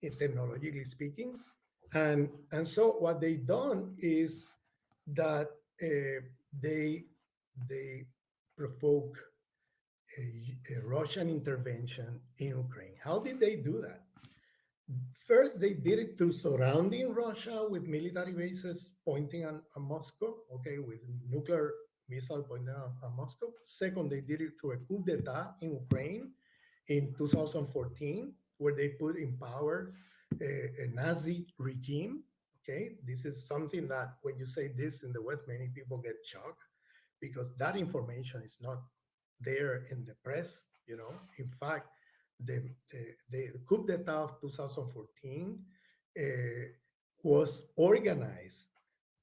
S3: technologically speaking, and so what they done is that they they provoke a Russian intervention in Ukraine. How did they do that? First, they did it through surrounding Russia with military bases pointing on Moscow, okay, with nuclear missile pointing on Moscow. Second, they did it through a coup d'etat in Ukraine in 2014, where they put in power a Nazi regime. Okay, this is something that when you say this in the West, many people get shocked because that information is not there in the press. In fact, the coup d'etat of 2014 was organized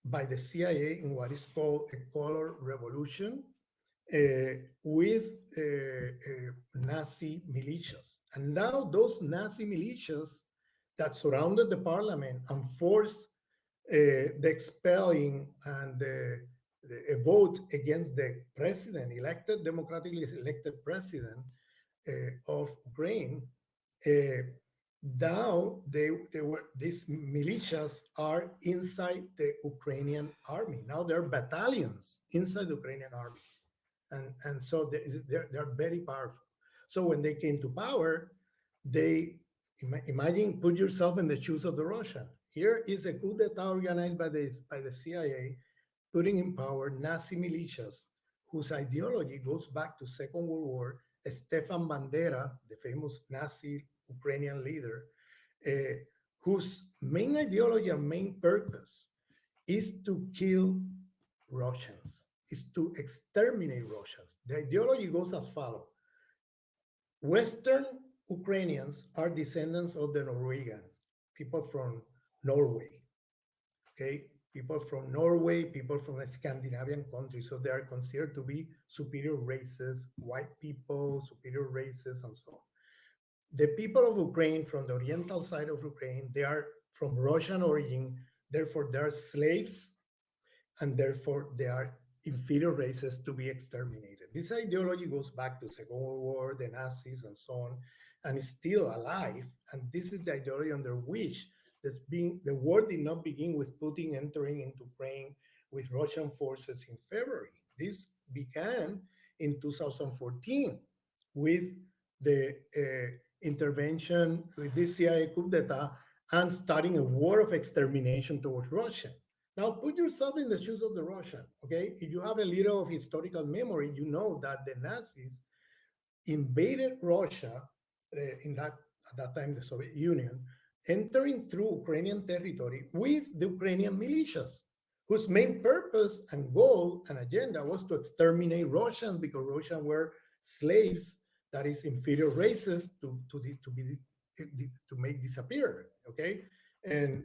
S3: by the CIA in what is called a color revolution with Nazi militias. And now those Nazi militias that surrounded the parliament and forced the expelling and a vote against the president, democratically elected president of Ukraine. Now these militias are inside the Ukrainian army. Now they're battalions inside the Ukrainian army, and so they're very powerful. So when they came to power, they imagine, put yourself in the shoes of the Russian. Here is a coup d'etat organized by the CIA, putting in power Nazi militias whose ideology goes back to Second World War. Stefan Bandera, the famous Nazi Ukrainian leader, whose main ideology and main purpose is to kill Russians, is to exterminate Russians. The ideology goes as follows. Western Ukrainians are descendants of the Norwegian, people from Norway, okay? People from Norway, people from the Scandinavian countries. So they are considered to be superior races, white people, superior races, and so on. The people of Ukraine, from the oriental side of Ukraine, they are from Russian origin. Therefore, they are slaves, and therefore they are inferior races to be exterminated. This ideology goes back to Second World War, the Nazis, and so on, and is still alive. And this is the ideology under which the war did not begin with Putin entering into Ukraine with Russian forces in February. This began in 2014 with the intervention with this CIA coup d'etat and starting a war of extermination towards Russia. Now, put yourself in the shoes of the Russian, okay? If you have a little of historical memory, you know that the Nazis invaded Russia at that time, the Soviet Union, entering through Ukrainian territory with the Ukrainian militias, whose main purpose and goal and agenda was to exterminate Russians because Russians were slaves, that is inferior races to make disappear, okay? And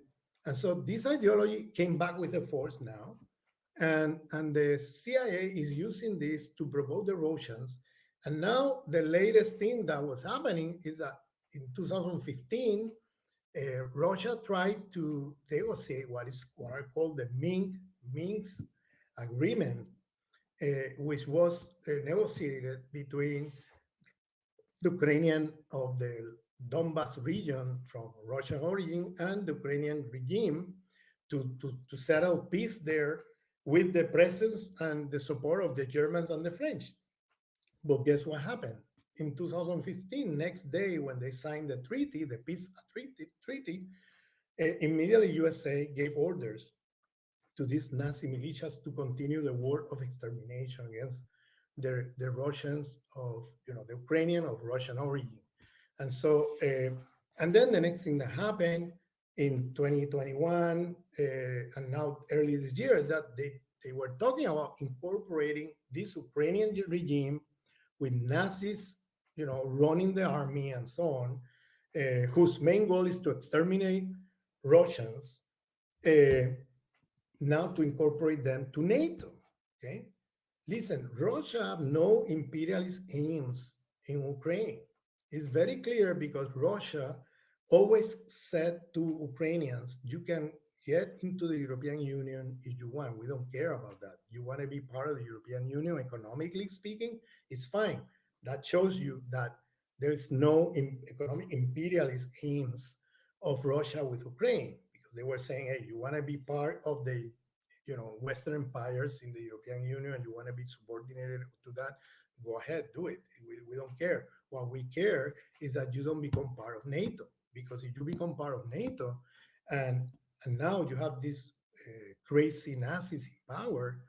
S3: so this ideology came back with a force now, and the CIA is using this to provoke the Russians. And now the latest thing that was happening is that in 2015, Russia tried to negotiate what are called the Minsk agreement, which was negotiated between the Ukrainian of the Donbas region from Russian origin and the Ukrainian regime to settle peace there with the presence and the support of the Germans and the French. But guess what happened? In 2015, next day when they signed the treaty, the peace treaty, immediately USA gave orders to these Nazi militias to continue the war of extermination against the Russians of, the Ukrainian of Russian origin. And so, and then the next thing that happened in 2021 and now early this year is that they were talking about incorporating this Ukrainian regime with Nazis, running the army and so on, whose main goal is to exterminate Russians, now to incorporate them to NATO. Okay, listen, Russia have no imperialist aims in Ukraine. It's very clear because Russia always said to Ukrainians, you can get into the European Union if you want. We don't care about that. You want to be part of the European Union, economically speaking, it's fine. That shows you that there's no economic imperialist aims of Russia with Ukraine, because they were saying, hey, you want to be part of the Western empires in the European Union and you want to be subordinated to that, go ahead, do it. We don't care. What we care is that you don't become part of NATO, because if you become part of NATO and now you have these crazy Nazis in power,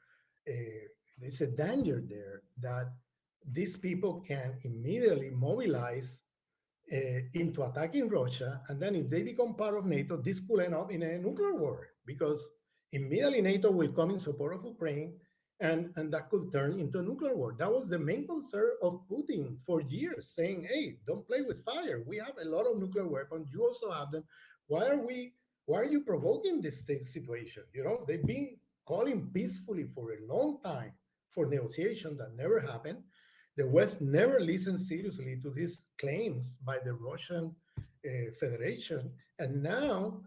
S3: there's a danger there that these people can immediately mobilize into attacking Russia. And then if they become part of NATO, this could end up in a nuclear war, because immediately NATO will come in support of Ukraine, and that could turn into a nuclear war. That was the main concern of Putin for years, saying, hey, don't play with fire. We have a lot of nuclear weapons. You also have them. Why are you provoking this situation? They've been calling peacefully for a long time for negotiation that never happened. The West never listened seriously to these claims by the Russian Federation. And now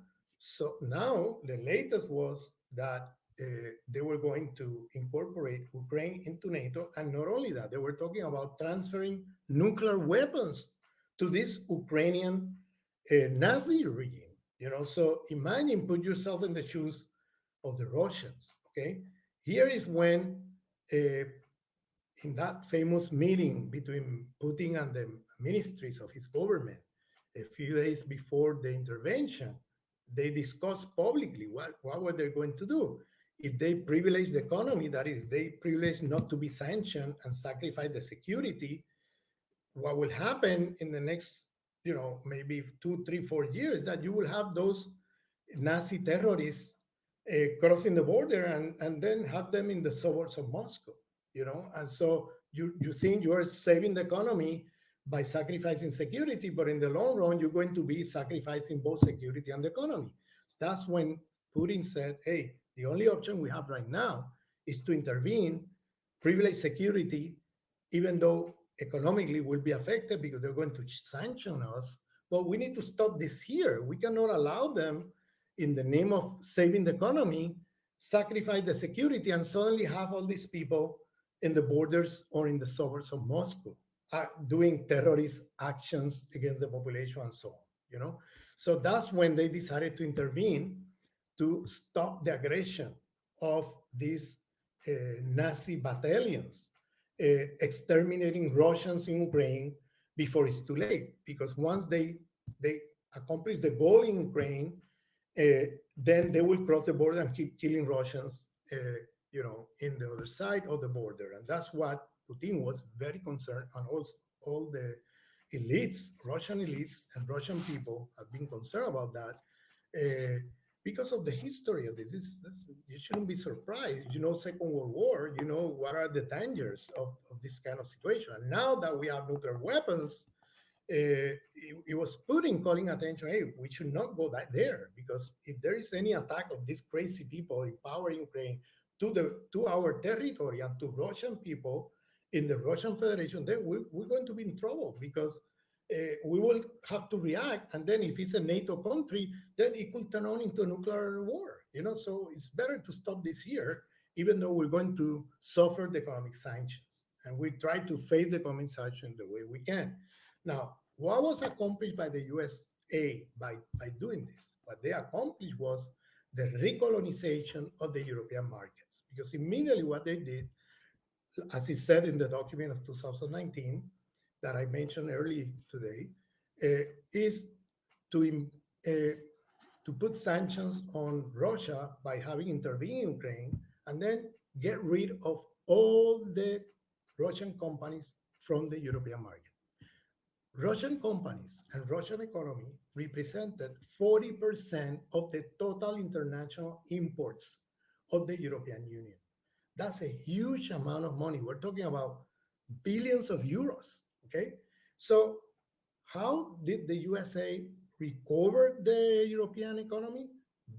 S3: the latest was that they were going to incorporate Ukraine into NATO. And not only that, they were talking about transferring nuclear weapons to this Ukrainian Nazi regime. So imagine, put yourself in the shoes of the Russians. Okay, here is when in that famous meeting between Putin and the ministries of his government, a few days before the intervention, they discussed publicly what were they going to do. If they privilege the economy, that is, they privilege not to be sanctioned and sacrifice the security, what will happen in the next, maybe 2, 3, 4 years, that you will have those Nazi terrorists crossing the border and then have them in the suburbs of Moscow, and so you think you are saving the economy by sacrificing security, but in the long run, you're going to be sacrificing both security and the economy. So that's when Putin said, hey, the only option we have right now is to intervene, privilege security, even though economically we'll be affected because they're going to sanction us, but we need to stop this here. We cannot allow them, in the name of saving the economy, sacrifice the security and suddenly have all these people in the borders or in the suburbs of Moscow doing terrorist actions against the population and so on, So that's when they decided to intervene to stop the aggression of these Nazi battalions, exterminating Russians in Ukraine before it's too late. Because once they accomplish the goal in Ukraine, then they will cross the border and keep killing Russians, in the other side of the border. And that's what Putin was very concerned, and also all the elites, Russian elites and Russian people have been concerned about that because of the history of this. You shouldn't be surprised. Second World War, what are the dangers of this kind of situation. And now that we have nuclear weapons, it was Putin calling attention, hey, we should not go there, because if there is any attack of these crazy people in power in Ukraine to our territory and to Russian people in the Russian Federation, then we're going to be in trouble, because we will have to react. And then if it's a NATO country, then it could turn on into a nuclear war. So it's better to stop this here, even though we're going to suffer the economic sanctions. And we try to face the economic sanctions the way we can. Now, what was accomplished by the USA by doing this? What they accomplished was the recolonization of the European markets. Because immediately what they did, as it said in the document of 2019 that I mentioned earlier today, is to put sanctions on Russia by having intervened in Ukraine, and then get rid of all the Russian companies from the European market. Russian companies and Russian economy represented 40% of the total international imports of the European Union. That's a huge amount of money. We're talking about billions of euros, okay? So how did the USA recover the European economy?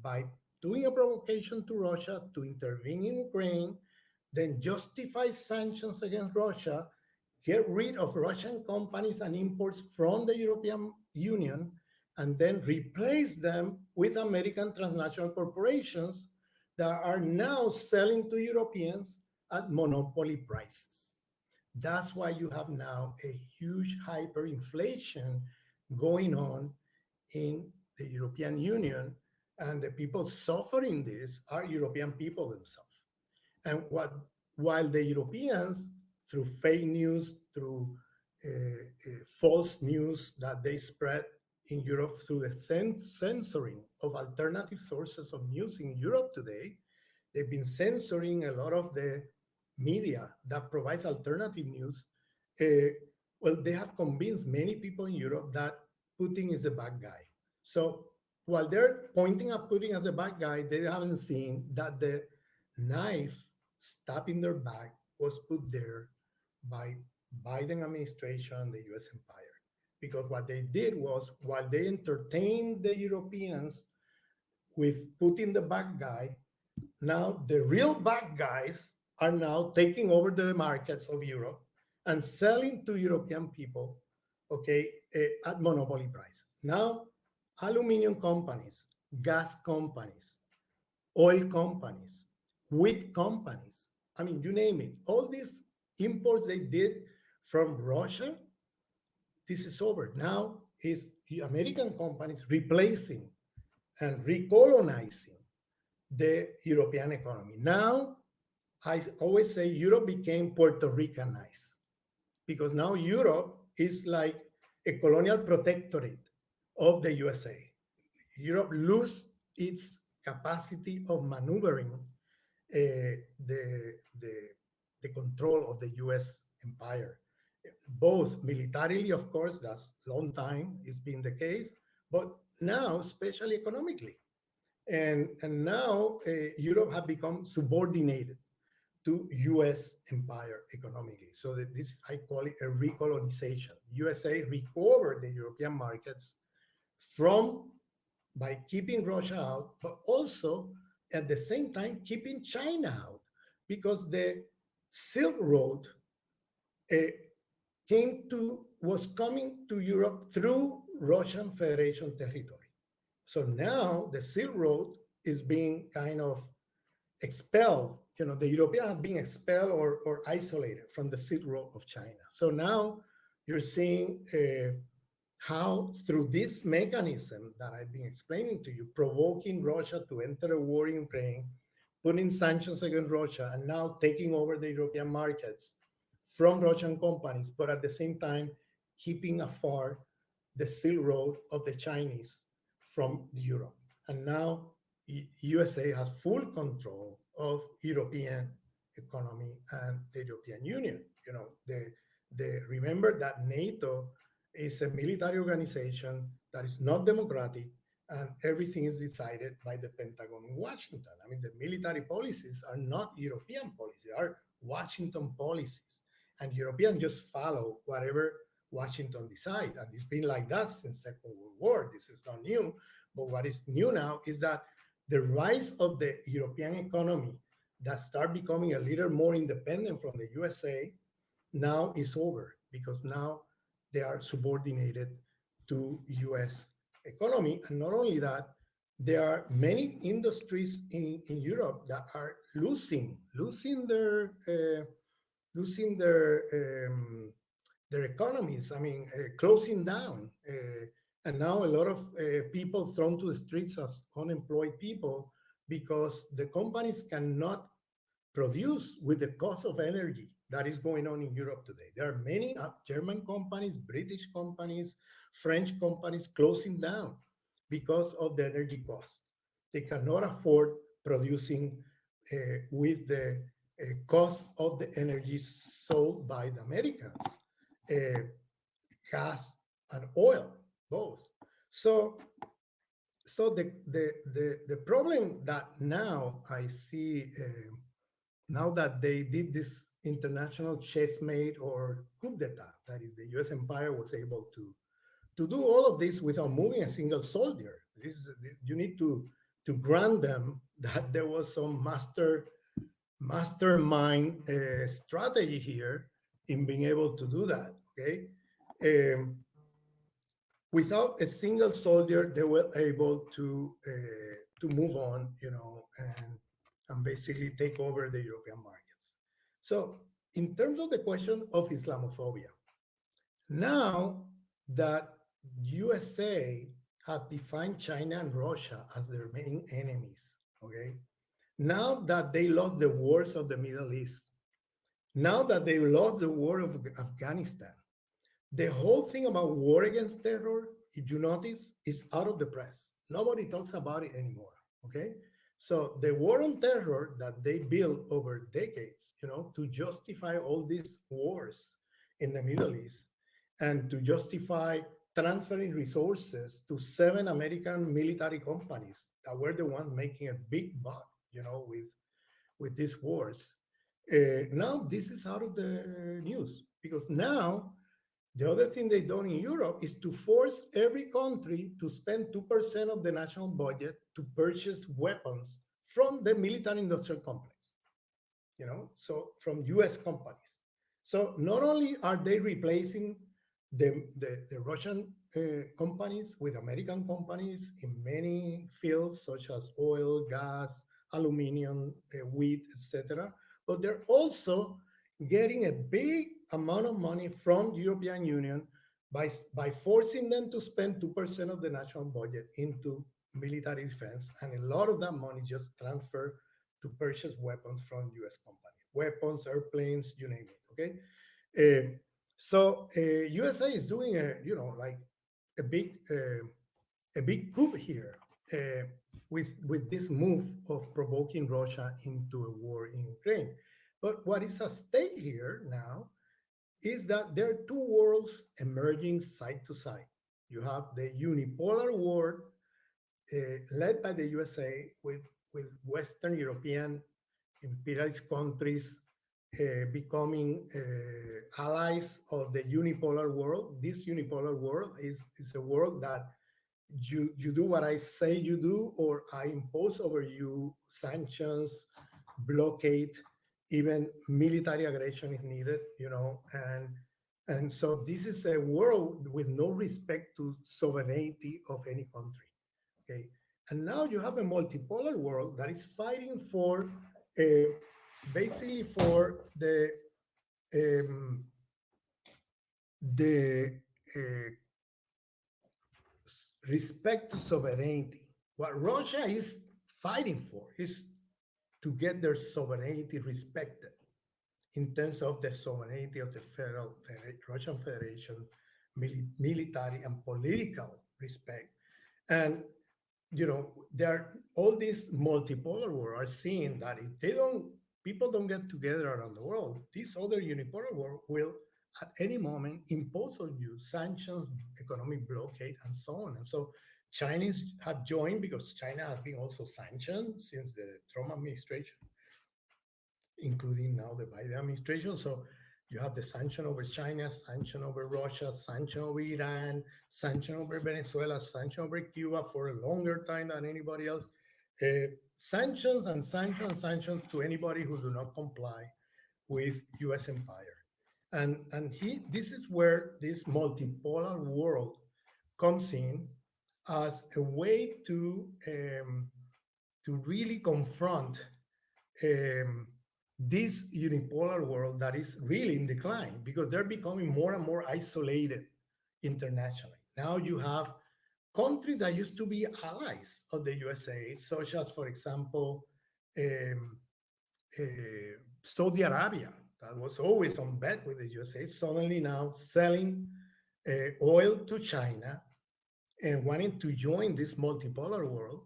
S3: By doing a provocation to Russia to intervene in Ukraine, then justify sanctions against Russia, get rid of Russian companies and imports from the European Union, and then replace them with American transnational corporations that are now selling to Europeans at monopoly prices. That's why you have now a huge hyperinflation going on in the European Union, and the people suffering this are European people themselves. And while the Europeans, through fake news, through false news that they spread in Europe through the censoring of alternative sources of news in Europe today, they've been censoring a lot of the media that provides alternative news. Well, they have convinced many people in Europe that Putin is the bad guy. So while they're pointing at Putin as the bad guy, they haven't seen that the knife stabbing their back was put there by Biden administration and the US empire. Because what they did was, while they entertained the Europeans with Putin the bad guy, now the real bad guys are now taking over the markets of Europe and selling to European people, okay, at monopoly prices. Now, aluminum companies, gas companies, oil companies, wheat companies, I mean, you name it, all these imports they did from Russia, this is over. Now is the American companies replacing and recolonizing the European economy. Now, I always say Europe became Puerto Ricanized, because now Europe is like a colonial protectorate of the USA. Europe lose its capacity of maneuvering the control of the US empire, both militarily, of course, that's long time it's been the case, but now, especially economically. And now Europe has become subordinated to US empire economically. So that this, I call it a recolonization. USA recovered the European markets by keeping Russia out, but also at the same time keeping China out, because the Silk Road was coming to Europe through Russian Federation territory. So now the Silk Road is being kind of expelled. The Europeans have been expelled or isolated from the Silk Road of China. So now you're seeing how, through this mechanism that I've been explaining to you, provoking Russia to enter a war in Ukraine, putting sanctions against Russia, and now taking over the European markets from Russian companies, but at the same time, keeping afar the Silk Road of the Chinese from Europe. And now USA has full control of European economy and the European Union. Remember that NATO is a military organization that is not democratic, and everything is decided by the Pentagon in Washington. I mean, the military policies are not European policies, they are Washington policies. And Europeans just follow whatever Washington decides. And it's been like that since Second World War. This is not new. But what is new now is that the rise of the European economy that start becoming a little more independent from the USA now is over, because now they are subordinated to US economy. And not only that, there are many industries in Europe that are losing their economies. I mean, closing down. And now a lot of people thrown to the streets as unemployed people because the companies cannot produce with the cost of energy that is going on in Europe today. There are many German companies, British companies, French companies closing down because of the energy cost. They cannot afford producing with the cost of the energy sold by the Americans, uh, gas and oil, both. So, the problem that now I see, now that they did this international chessmate or coup d'etat, that is, the U.S. empire was able to do all of this without moving a single soldier. You need to grant them that there was some mastermind strategy here in being able to do that. Okay, without a single soldier, they were able to move on, and basically take over the European markets. So, in terms of the question of Islamophobia, now that USA have defined China and Russia as their main enemies, okay? Now that they lost the wars of the Middle East, now that they lost the war of Afghanistan, the whole thing about war against terror, if you notice, is out of the press. Nobody talks about it anymore, okay? So the war on terror that they built over decades, to justify all these wars in the Middle East and to justify transferring resources to 7 American military companies that were the ones making a big buck, with these wars. Now this is out of the news because now the other thing they've done in Europe is to force every country to spend 2% of the national budget to purchase weapons from the military industrial complex, so from US companies. So not only are they replacing the Russian companies with American companies in many fields, such as oil, gas, aluminum, wheat, etc., but they're also getting a big amount of money from the European Union by forcing them to spend 2% of the national budget into military defense. And a lot of that money just transferred to purchase weapons from US companies. Weapons, airplanes, you name it, okay? So USA is doing a big coup here with this move of provoking Russia into a war in Ukraine. But what is at stake here now is that there are two worlds emerging side to side. You have the unipolar world led by the USA with Western European imperialist countries becoming allies of the unipolar world. This unipolar world is a world that you do what I say you do, or I impose over you sanctions, blockade, even military aggression if needed, and so this is a world with no respect to sovereignty of any country. Okay, and now you have a multipolar world that is fighting for basically for the respect to sovereignty. What Russia is fighting for is to get their sovereignty respected in terms of the sovereignty of the Russian Federation, military and political respect. And there are all these multipolar world are seeing that if people don't get together around the world, this other unipolar world will at any moment impose on you sanctions, economic blockade, and so on. And so Chinese have joined because China has been also sanctioned since the Trump administration, including now the Biden administration. So you have the sanction over China, sanction over Russia, sanction over Iran, sanction over Venezuela, sanction over Cuba for a longer time than anybody else. Sanctions to anybody who do not comply with U.S. empire. And this is where this multipolar world comes in as a way to really confront um, this unipolar world that is really in decline because they're becoming more and more isolated internationally. Now you have countries that used to be allies of the USA, such as, for example, um, Saudi Arabia, that was always on bet with the USA, suddenly now selling oil to China and wanting to join this multipolar world,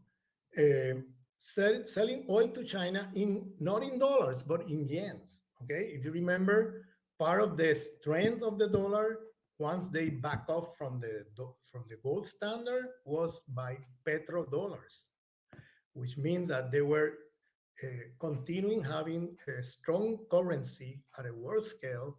S3: uh, selling oil to China in not in dollars but in yens. Okay, if you remember, part of the strength of the dollar once they back off from the gold standard was by petrodollars, which means that they were continuing having a strong currency at a world scale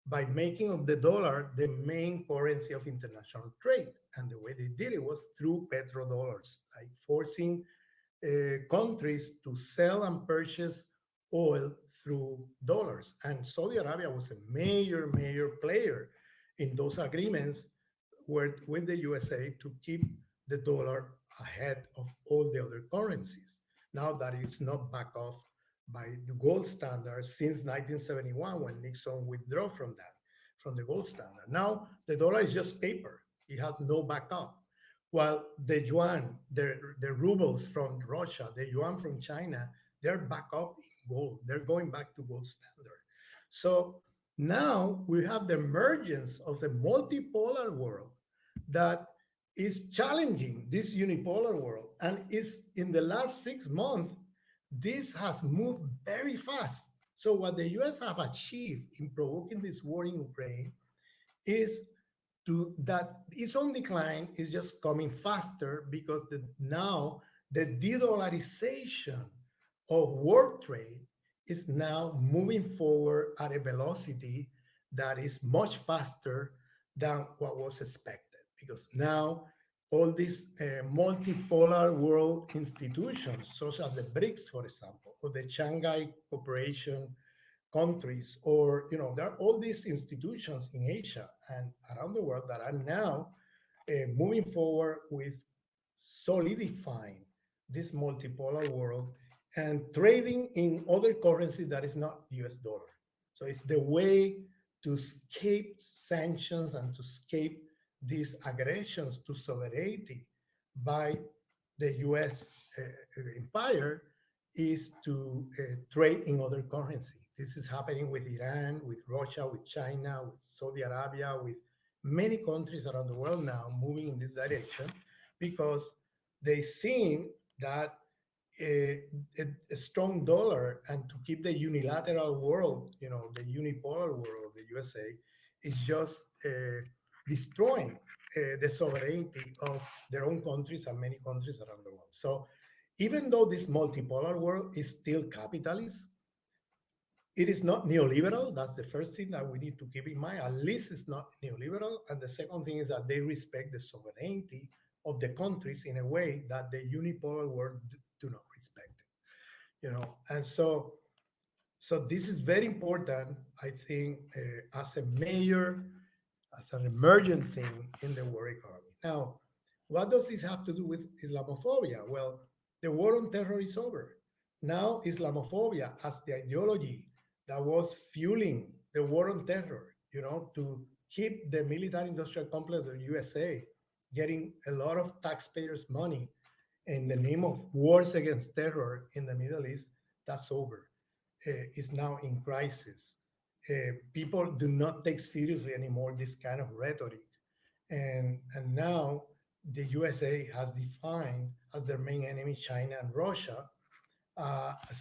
S3: by making of the dollar the main currency of international trade. And the way they did it was through petrodollars, like forcing countries to sell and purchase oil through dollars. And Saudi Arabia was a major player in those agreements with the USA to keep the dollar ahead of all the other currencies. Now that it's not back off by the gold standard since 1971 when Nixon withdrew from that, from the gold standard. Now the dollar is just paper. It has no backup. While the yuan, the rubles from Russia, the yuan from China, they're back up in gold. They're going back to gold standard. So now we have the emergence of the multipolar world that is challenging this unipolar world. And is in the last 6 months, this has moved very fast. So what the US have achieved in provoking this war in Ukraine is that its own decline is just coming faster because now the de-dollarization of world trade is now moving forward at a velocity that is much faster than what was expected. Because now all these multipolar world institutions, such as the BRICS, for example, or the Shanghai Cooperation countries, or there are all these institutions in Asia and around the world that are now moving forward with solidifying this multipolar world and trading in other currencies that is not US dollar. So it's the way to escape sanctions and to escape these aggressions to sovereignty by the US empire is to trade in other currency. This is happening with Iran, with Russia, with China, with Saudi Arabia, with many countries around the world now moving in this direction because they seen that a strong dollar and to keep the unilateral world, the unipolar world, the USA, is just destroying the sovereignty of their own countries and many countries around the world. So even though this multipolar world is still capitalist, it is not neoliberal. That's the first thing that we need to keep in mind. At least it's not neoliberal. And the second thing is that they respect the sovereignty of the countries in a way that the unipolar world do not respect it. And so this is very important, I think, as an emergent thing in the world economy. Now, what does this have to do with Islamophobia? Well, the war on terror is over. Now, Islamophobia as the ideology that was fueling the war on terror, to keep the military industrial complex of the USA getting a lot of taxpayers' money in the name of wars against terror in the Middle East, that's over. It's now in crisis. People do not take seriously anymore this kind of rhetoric. And now the USA has defined as their main enemy China and Russia,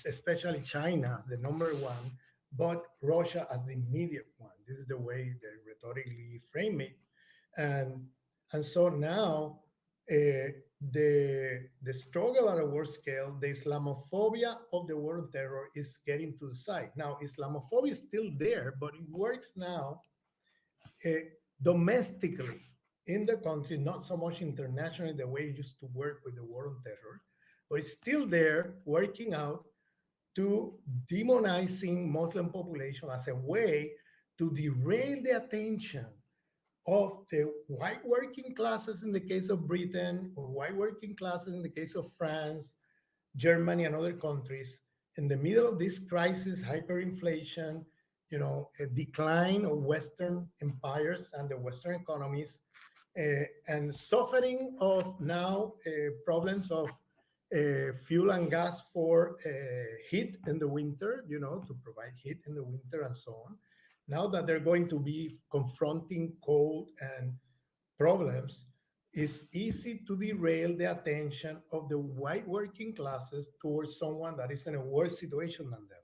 S3: especially China as the number one, but Russia as the immediate one. This is the way they rhetorically frame it. And so now the struggle at a world scale, the Islamophobia of the war on terror is getting to the side. Now, Islamophobia is still there, but it works now domestically in the country, not so much internationally the way it used to work with the war on terror, but it's still there working out to demonizing Muslim population as a way to derail the attention of the white working classes in the case of Britain, or white working classes in the case of France, Germany, and other countries, in the middle of this crisis, hyperinflation, a decline of Western empires and the Western economies, and suffering of now problems of fuel and gas for heat in the winter, to provide heat in the winter and so on. Now that they're going to be confronting cold and problems, it's easy to derail the attention of the white working classes towards someone that is in a worse situation than them.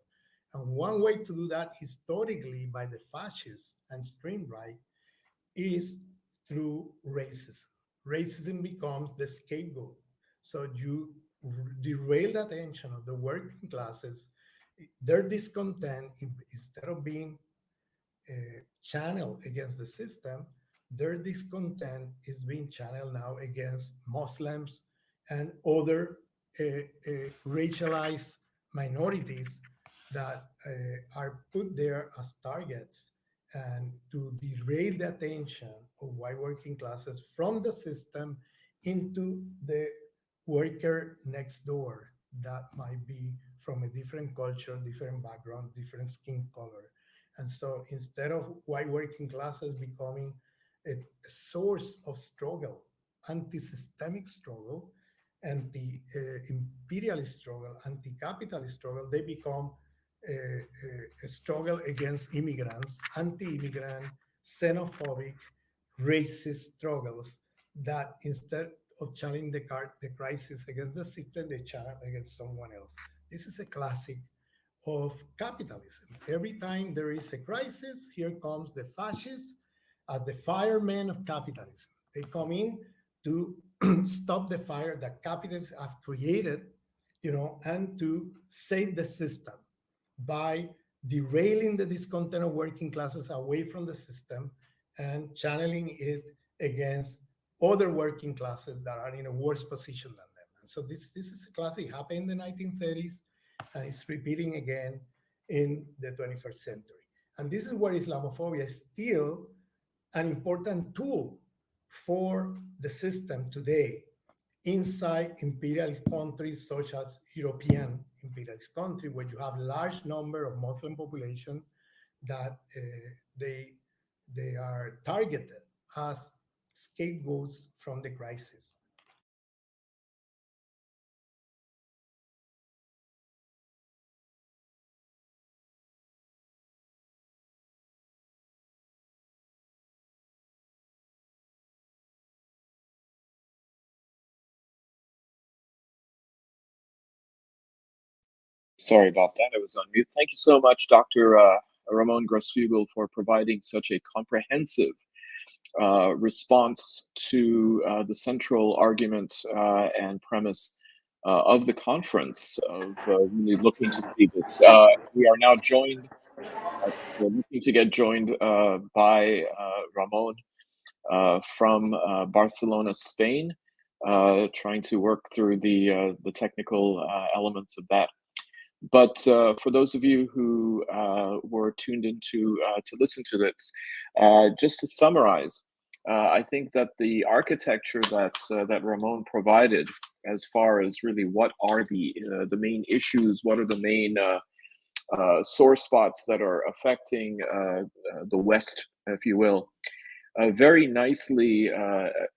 S3: And one way to do that historically by the fascists and extreme right is through racism. Racism becomes the scapegoat. So you derail the attention of the working classes, their discontent, instead of being channeled against the system, their discontent is being channeled now against Muslims and other racialized minorities that are put there as targets, and to derail the attention of white working classes from the system into the worker next door that might be from a different culture, different background, different skin color. And so instead of white working classes becoming a source of struggle, anti-systemic struggle, anti-imperialist struggle, anti-capitalist struggle, they become a struggle against immigrants, anti-immigrant, xenophobic, racist struggles that instead of channeling the crisis against the system, they channel against someone else. This is a classic of capitalism. Every time there is a crisis, here comes the fascists as the firemen of capitalism. They come in to stop the fire that capitalists have created, and to save the system by derailing the discontent of working classes away from the system and channeling it against other working classes that are in a worse position than them. And so this is a classic, happened in the 1930s, and it's repeating again in the 21st century. And this is where Islamophobia is still an important tool for the system today inside imperialist countries such as European imperialist country, where you have large number of Muslim population that they are targeted as scapegoats from the crisis.
S2: Sorry about that. I was on mute. Thank you so much, Dr. Ramón Grosfoguel, for providing such a comprehensive response to the central argument and premise of the conference, of really looking to see this. We are now joined, we're looking to get joined by Ramón from Barcelona, Spain, trying to work through the technical elements of that. But for those of you who were tuned in to listen to this, just to summarize, I think that the architecture that Ramón provided, as far as really what are the main issues, what are the main sore spots that are affecting the West, if you will, very nicely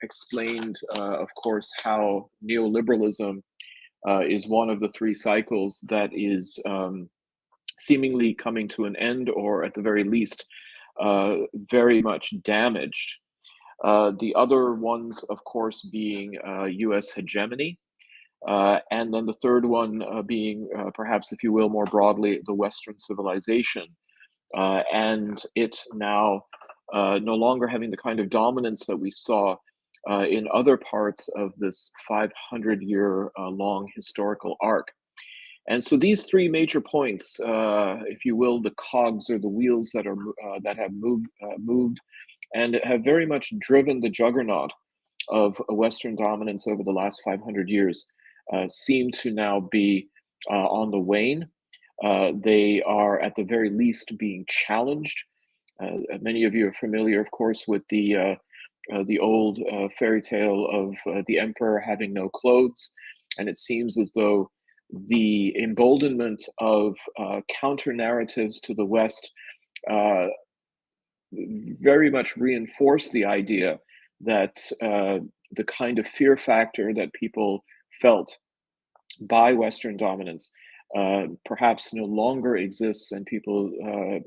S2: explained, of course, how neoliberalism is one of the three cycles that is seemingly coming to an end, or at the very least, very much damaged. The other ones, of course, being US hegemony. And then the third one being, perhaps, if you will, more broadly, the Western civilization. And it now no longer having the kind of dominance that we saw in other parts of this 500-year long historical arc. And so these three major points, if you will, the cogs or the wheels that are that have moved and have very much driven the juggernaut of Western dominance over the last 500 years, seem to now be on the wane. They are at the very least being challenged. Many of you are familiar, of course, with the old fairy tale of the emperor having no clothes. And it seems as though the emboldenment of counter narratives to the West very much reinforced the idea that the kind of fear factor that people felt by Western dominance perhaps no longer exists, and people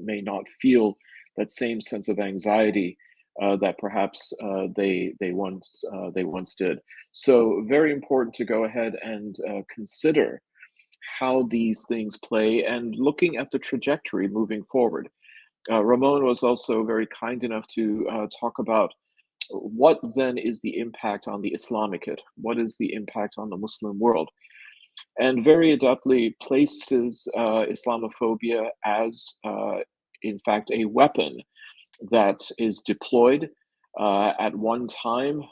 S2: may not feel that same sense of anxiety that perhaps they once did. So very important to go ahead and consider how these things play and looking at the trajectory moving forward. Ramón was also very kind enough to talk about what then is the impact on the Islamicate? What is the impact on the Muslim world? And very adeptly places Islamophobia as, in fact, a weapon that is deployed at one time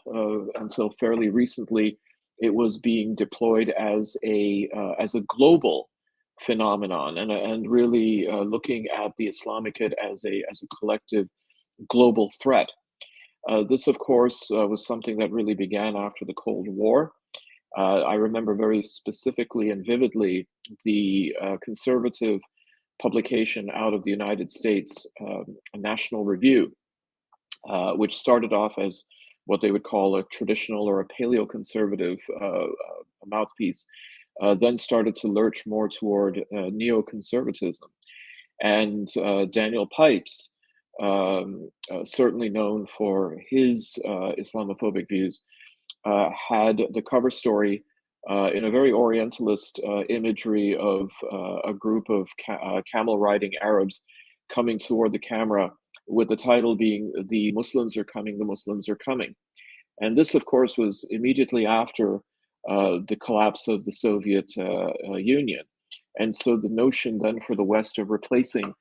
S2: until fairly recently. It was being deployed as a global phenomenon, and really looking at the Islamicate as a collective global threat. This, of course, was something that really began after the Cold War. I remember very specifically and vividly the conservative publication out of the United States, a National Review, which started off as what they would call a traditional or a paleoconservative mouthpiece, then started to lurch more toward neoconservatism. And Daniel Pipes, certainly known for his Islamophobic views, had the cover story in a very Orientalist imagery of a group of camel riding Arabs coming toward the camera, with the title being "The Muslims are coming, the Muslims are coming." And this, of course, was immediately after the collapse of the Soviet Union. And so the notion then for the West of replacing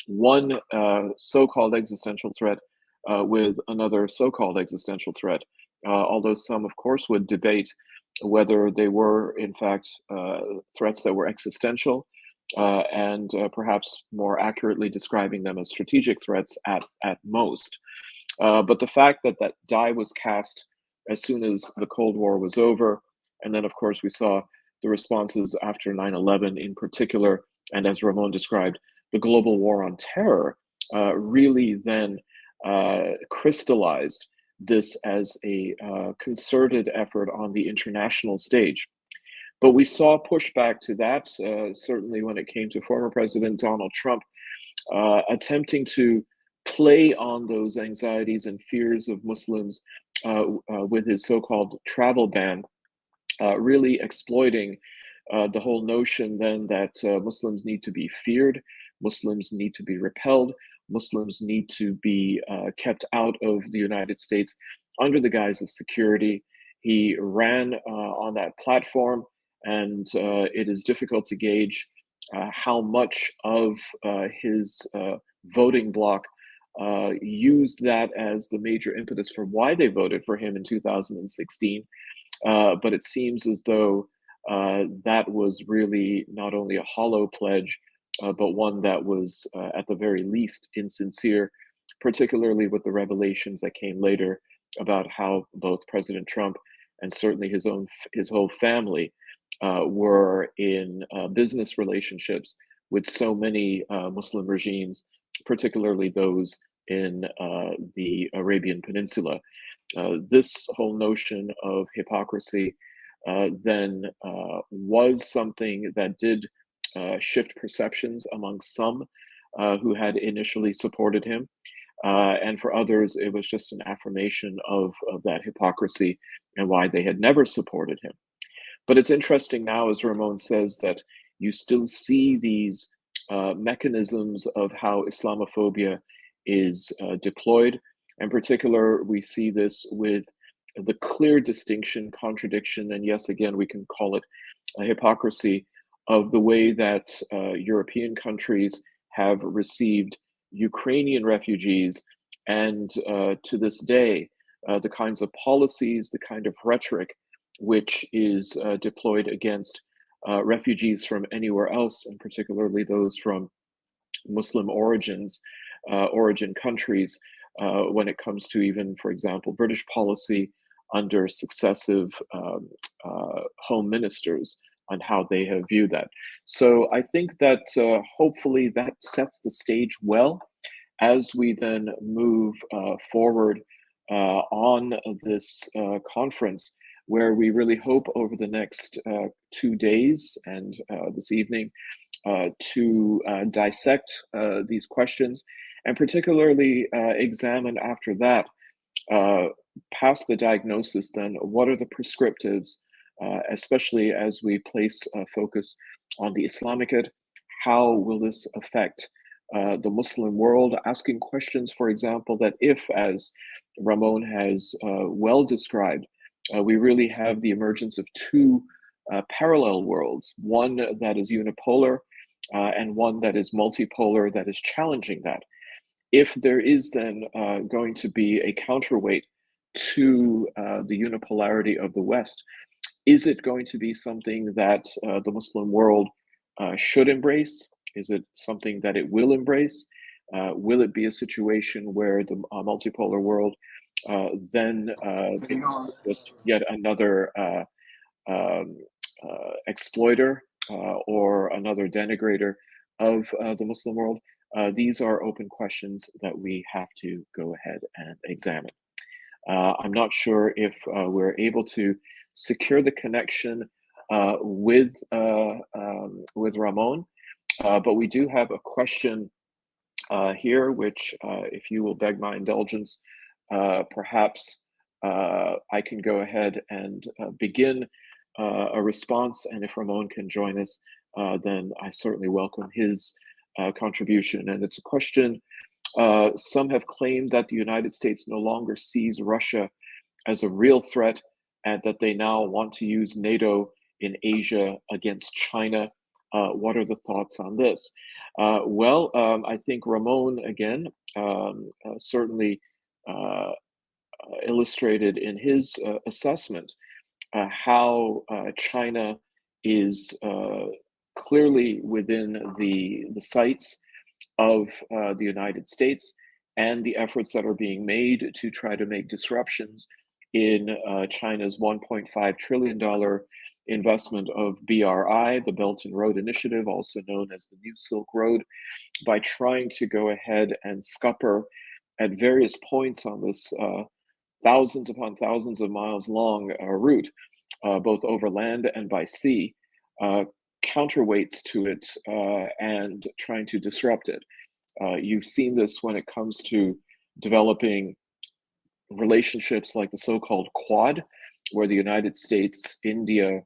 S2: one so-called existential threat with another so-called existential threat, although some, of course, would debate whether they were, in fact, threats that were existential, and perhaps more accurately describing them as strategic threats at most. But the fact that that die was cast as soon as the Cold War was over, and then, of course, we saw the responses after 9/11 in particular, and as Ramón described, the global war on terror, really then crystallized this as a concerted effort on the international stage. But we saw pushback to that, certainly when it came to former President Donald Trump, attempting to play on those anxieties and fears of Muslims with his so-called travel ban, really exploiting the whole notion then that Muslims need to be feared, Muslims need to be repelled, Muslims need to be kept out of the United States under the guise of security. He ran on that platform, and it is difficult to gauge how much of his voting bloc used that as the major impetus for why they voted for him in 2016. But it seems as though that was really not only a hollow pledge, but one that was at the very least insincere, particularly with the revelations that came later about how both President Trump and certainly his whole family were in business relationships with so many Muslim regimes, particularly those in the Arabian Peninsula. This whole notion of hypocrisy then was something that did shift perceptions among some who had initially supported him. And for others, it was just an affirmation of that hypocrisy and why they had never supported him. But it's interesting now, as Ramón says, that you still see these mechanisms of how Islamophobia is deployed. In particular, we see this with the clear distinction, contradiction, and yes, again, we can call it a hypocrisy of the way that European countries have received Ukrainian refugees, and to this day, the kinds of policies, the kind of rhetoric which is deployed against refugees from anywhere else, and particularly those from Muslim origins, origin countries when it comes to even, for example, British policy under successive home ministers on how they have viewed that. So I think that hopefully that sets the stage well as we then move forward on this conference, where we really hope over the next 2 days and this evening to dissect these questions, and particularly examine after that, past the diagnosis, then what are the prescriptives, especially as we place focus on the Islamicate. How will this affect the Muslim world? Asking questions, for example, that if, as Ramón has well described, we really have the emergence of two parallel worlds, one that is unipolar and one that is multipolar, that is challenging that. If there is then going to be a counterweight to the unipolarity of the West, is it going to be something that the Muslim world should embrace? Is it something that it will embrace? Will it be a situation where the multipolar world then just yet another exploiter or another denigrator of the Muslim world? These are open questions that we have to go ahead and examine. I'm not sure if we're able to secure the connection with Ramón, but we do have a question here, which, if you will beg my indulgence, perhaps I can go ahead and begin a response, and if Ramón can join us, then I certainly welcome his contribution. And it's a question. Some have claimed that the United States no longer sees Russia as a real threat, and that they now want to use NATO in Asia against China. What are the thoughts on this? Well, I think Ramón, again, certainly illustrated in his assessment how China is clearly within the sights of the United States, and the efforts that are being made to try to make disruptions in China's $1.5 trillion investment of BRI, the Belt and Road Initiative, also known as the New Silk Road, by trying to go ahead and scupper at various points on this thousands upon thousands of miles long route, both over land and by sea, counterweights to it and trying to disrupt it. You've seen this when it comes to developing relationships like the so-called Quad, where the United States, India,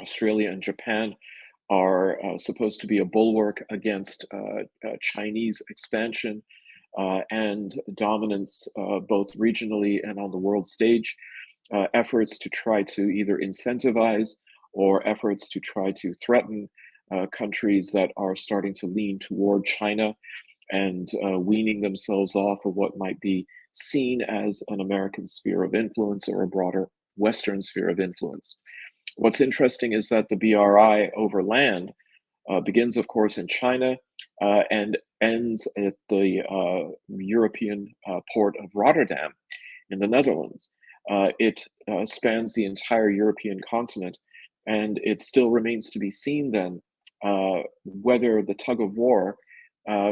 S2: Australia, and Japan are supposed to be a bulwark against Chinese expansion and dominance, both regionally and on the world stage. Efforts to try to either incentivize or efforts to try to threaten countries that are starting to lean toward China and weaning themselves off of what might be seen as an American sphere of influence or a broader Western sphere of influence. What's interesting is that the BRI over land begins, of course, in China and ends at the European port of Rotterdam in the Netherlands. It spans the entire European continent, and it still remains to be seen then whether the tug of war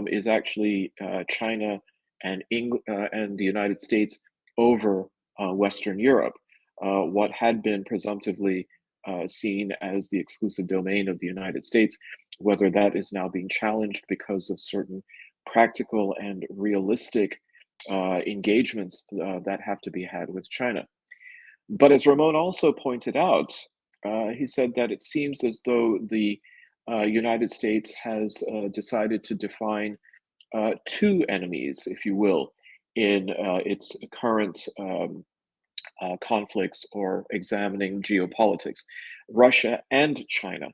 S2: is actually China and the United States over Western Europe, what had been presumptively seen as the exclusive domain of the United States, whether that is now being challenged because of certain practical and realistic engagements that have to be had with China. But as Ramón also pointed out, he said that it seems as though the United States has decided to define two enemies, if you will, in its current conflicts or examining geopolitics, Russia and China.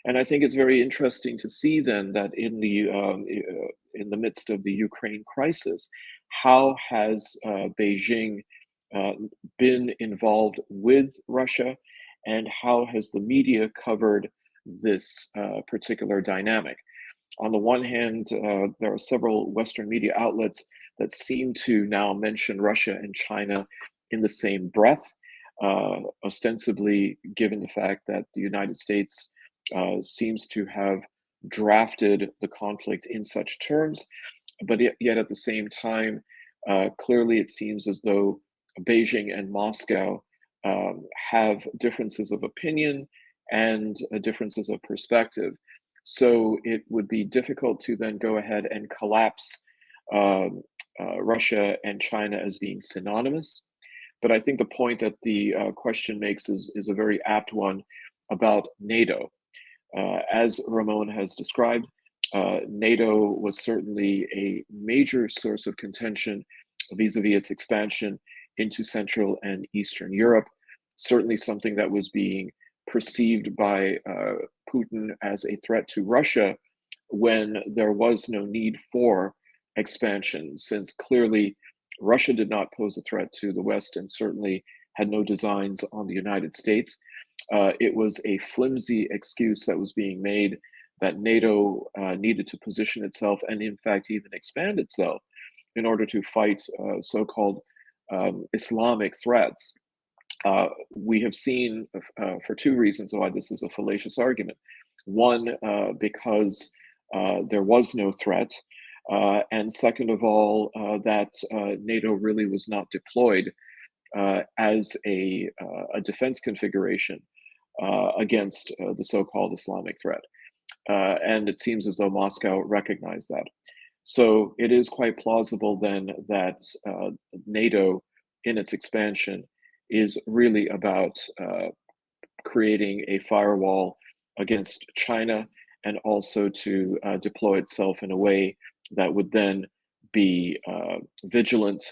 S2: And I think it's very interesting to see then that in the midst of the Ukraine crisis, how has Beijing been involved with Russia, and how has the media covered this particular dynamic? On the one hand, there are several Western media outlets that seem to now mention Russia and China in the same breath, ostensibly given the fact that the United States seems to have drafted the conflict in such terms, but yet at the same time, clearly it seems as though Beijing and Moscow have differences of opinion and differences of perspective. So it would be difficult to then go ahead and collapse Russia and China as being synonymous. But I think the point that the question makes is a very apt one about NATO. As Ramón has described, NATO was certainly a major source of contention vis-a-vis its expansion into Central and Eastern Europe, certainly something that was being perceived by Putin as a threat to Russia when there was no need for expansion, since clearly Russia did not pose a threat to the West and certainly had no designs on the United States. It was a flimsy excuse that was being made that NATO needed to position itself and in fact even expand itself in order to fight so-called Islamic threats. We have seen for two reasons why this is a fallacious argument. One, because there was no threat, and second of all, that NATO really was not deployed as a defense configuration against the so-called Islamic threat. And it seems as though Moscow recognized that. So it is quite plausible then that NATO in its expansion is really about creating a firewall against China and also to deploy itself in a way that would then be vigilant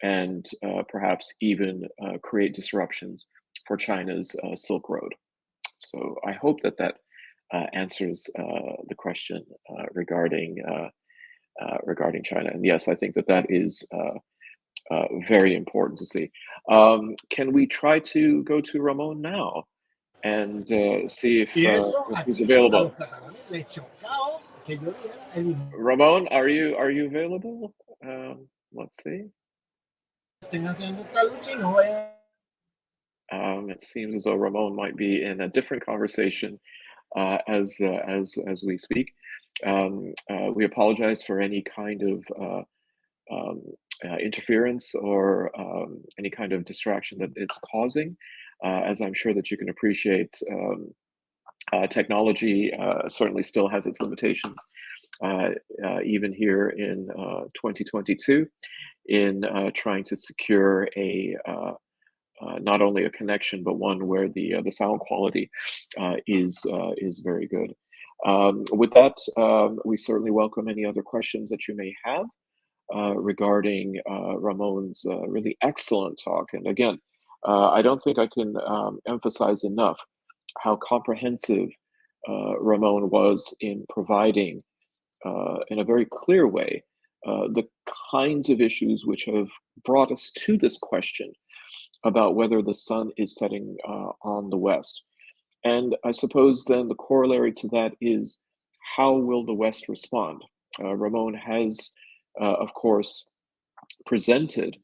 S2: and perhaps even create disruptions for China's Silk Road. So I hope that that answers the question regarding China. And yes, I think that that is very important to see. Can we try to go to Ramón now and see if he's available? Ramón, are you available? Let's see. It seems as though Ramón might be in a different conversation as we speak. We apologize for any kind of interference or any kind of distraction that it's causing. As I'm sure that you can appreciate, technology certainly still has its limitations, even here in 2022, in trying to secure a not only a connection, but one where the sound quality is very good. With that, we certainly welcome any other questions that you may have regarding Ramón's really excellent talk. And again, I don't think I can emphasize enough how comprehensive Ramón was in providing, in a very clear way, the kinds of issues which have brought us to this question about whether the sun is setting on the West. And I suppose then the corollary to that is, how will the West respond? Ramón has, of course, presented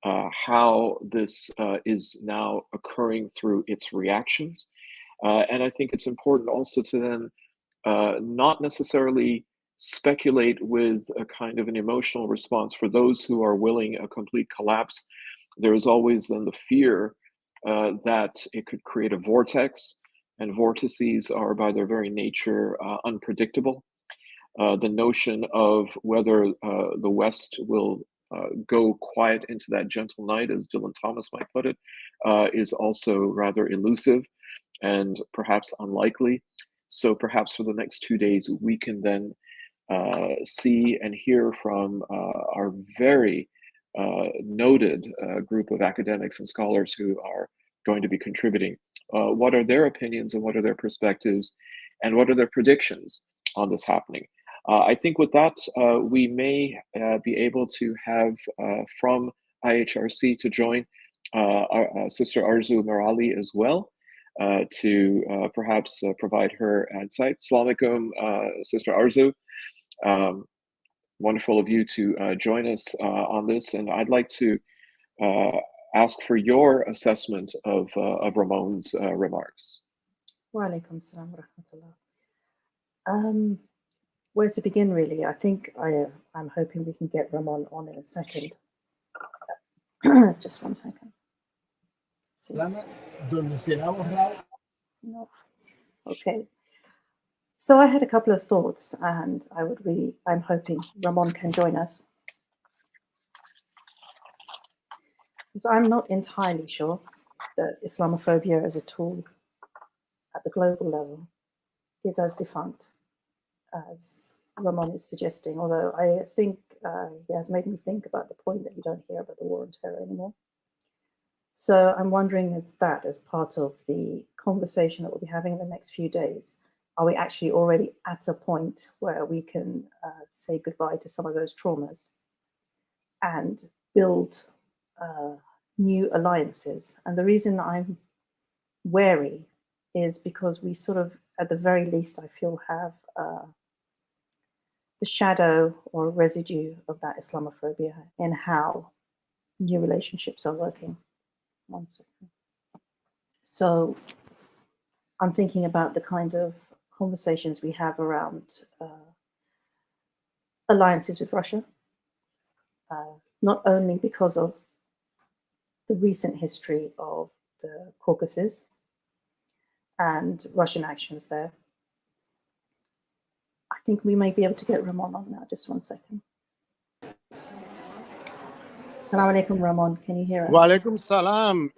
S2: how this is now occurring through its reactions. And I think it's important also to then not necessarily speculate with a kind of an emotional response. For those who are willing a complete collapse, there is always then the fear that it could create a vortex, and vortices are by their very nature unpredictable. The notion of whether the West will go quiet into that gentle night, as Dylan Thomas might put it, is also rather elusive and perhaps unlikely. So perhaps for the next 2 days, we can then see and hear from our very noted group of academics and scholars who are going to be contributing. What are their opinions and what are their perspectives and what are their predictions on this happening? I think with that, we may be able to have from IHRC to join our Sister Arzu Merali as well, to perhaps provide her insight. Assalamu alaikum, Sister Arzu. Wonderful of you to join us on this, and I'd like to ask for your assessment of Ramon's remarks.
S4: Wa alaikum salam wa rahmatullah. Where to begin, really? I think I'm hoping we can get Ramón on in a second. Just 1 second. See. No. Okay. So I had a couple of thoughts, and I'm hoping Ramón can join us. So I'm not entirely sure that Islamophobia as a tool at the global level is as defunct as Ramón is suggesting, although I think he has made me think about the point that you don't hear about the war on terror anymore. So I'm wondering if that, as part of the conversation that we'll be having in the next few days, are we actually already at a point where we can say goodbye to some of those traumas and build new alliances? And the reason I'm wary is because we sort of, at the very least, I feel have the shadow or residue of that Islamophobia in how new relationships are working. 1 second. So I'm thinking about the kind of conversations we have around alliances with Russia, not only because of the recent history of the Caucasus and Russian actions there. I think we may be able to get Ramón on now. Just 1 second. Assalamu alaikum, Ramón. Can you hear us?
S5: Wa alaikum salam.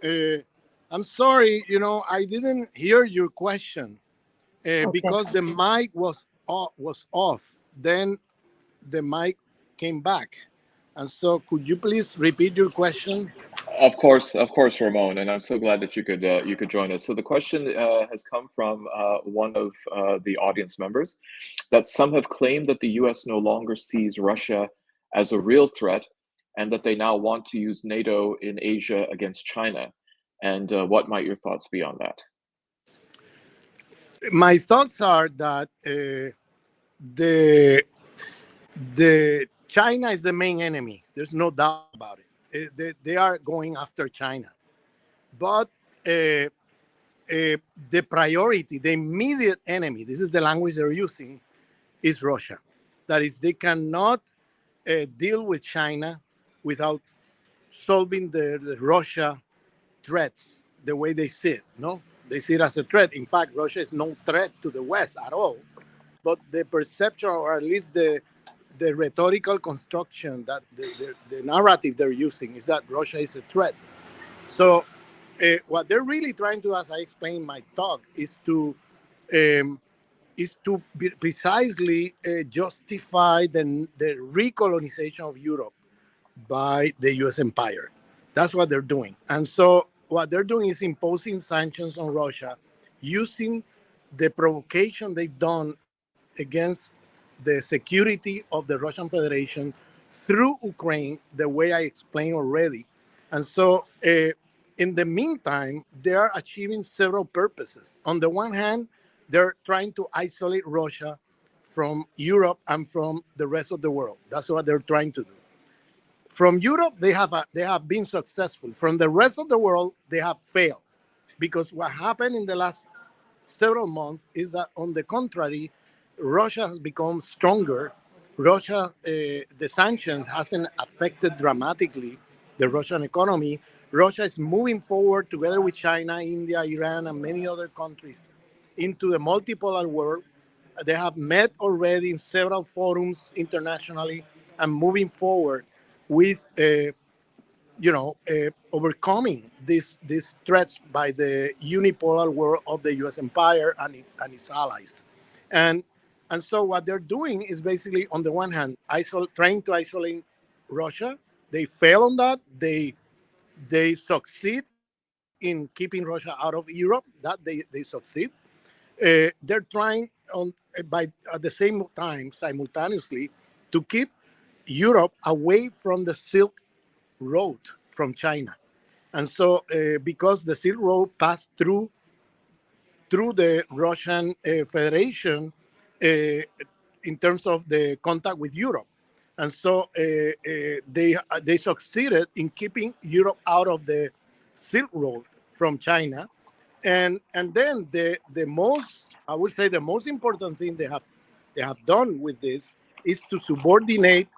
S5: I'm sorry, I didn't hear your question because the mic was off. Then the mic came back. And so could you please repeat your question?
S2: Of course, Ramón, and I'm so glad that you could join us. So the question has come from one of the audience members, that some have claimed that the U.S. no longer sees Russia as a real threat, and that they now want to use NATO in Asia against China. And what might your thoughts be on that?
S5: My thoughts are that the China is the main enemy. There's no doubt about it. They are going after China. But the priority, the immediate enemy, this is the language they're using, is Russia. That is, they cannot deal with China without solving the Russia threats the way they see it. No, they see it as a threat. In fact, Russia is no threat to the West at all. But the perception, or at least the rhetorical construction, that the narrative they're using is that Russia is a threat. So what they're really trying to, as I explained in my talk, is to precisely justify the recolonization of Europe by the U.S. empire. That's what they're doing. And so what they're doing is imposing sanctions on Russia using the provocation they've done against the security of the Russian Federation through Ukraine, the way I explained already. And so in the meantime, they are achieving several purposes. On the one hand, they're trying to isolate Russia from Europe and from the rest of the world. That's what they're trying to do. From Europe, they have been successful. From the rest of the world, they have failed. Because what happened in the last several months is that, on the contrary, Russia has become stronger. Russia, the sanctions hasn't affected dramatically the Russian economy. Russia is moving forward together with China, India, Iran, and many other countries into the multipolar world. They have met already in several forums internationally and moving forward with, overcoming these threats by the unipolar world of the U.S. empire and its allies. And so what they're doing is basically, on the one hand, trying to isolate Russia. They fail on that. They succeed in keeping Russia out of Europe. That they succeed. They're trying at the same time, simultaneously, to keep Europe away from the Silk Road from China. And so because the Silk Road passed through the Russian Federation, in terms of the contact with Europe. And so they succeeded in keeping Europe out of the Silk Road from China. And then the most, I would say, the most important thing they have done with this is to subordinate,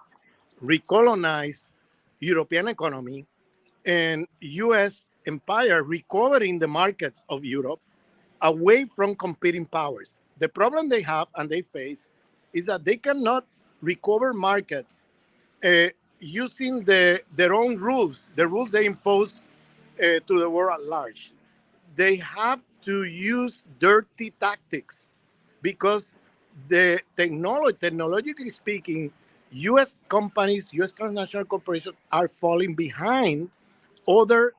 S5: recolonize European economy and U.S. empire recovering the markets of Europe away from competing powers. The problem they have and they face is that they cannot recover markets using their own rules, the rules they impose to the world at large. They have to use dirty tactics because the technologically speaking, U.S. companies, U.S. transnational corporations are falling behind other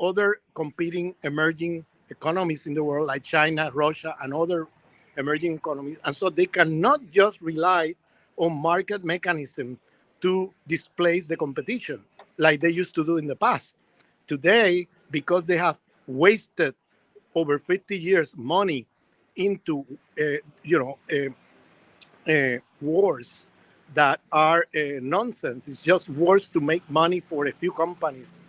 S5: other competing emerging economies in the world like China, Russia, and other emerging economies. And so they cannot just rely on market mechanism to displace the competition like they used to do in the past. Today, because they have wasted over 50 years money into wars that are nonsense. It's just wars to make money for a few companies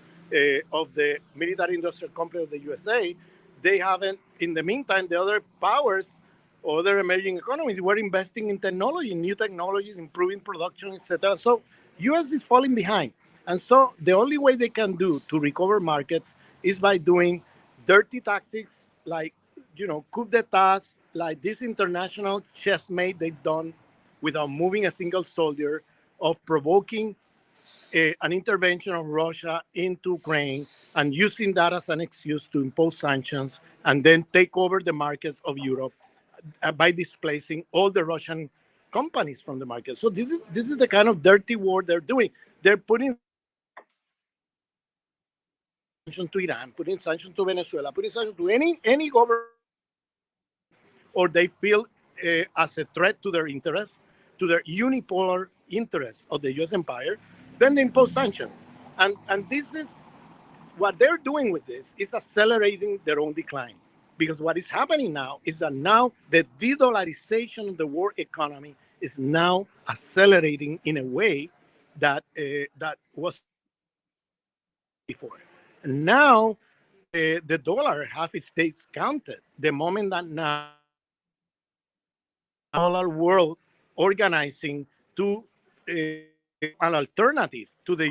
S5: of the military industrial complex of the USA. They haven't, in the meantime, the other powers, other emerging economies were investing in technology, new technologies, improving production, etc. So US is falling behind. And so the only way they can do to recover markets is by doing dirty tactics like, coup d'etats, like this international chessmate they've done without moving a single soldier, of provoking an intervention of Russia into Ukraine and using that as an excuse to impose sanctions and then take over the markets of Europe by displacing all the Russian companies from the market. So this is the kind of dirty war they're doing. They're putting sanctions to Iran, putting sanctions to Venezuela, putting sanctions to any government, or they feel as a threat to their interests, to their unipolar interests of the U.S. empire, then they impose sanctions. And this is what they're doing with this is accelerating their own decline. Because what is happening now is that now the de-dollarization of the world economy is now accelerating in a way that that was before. And now the dollar has its days counted. The moment that now dollar world organizing to an alternative to the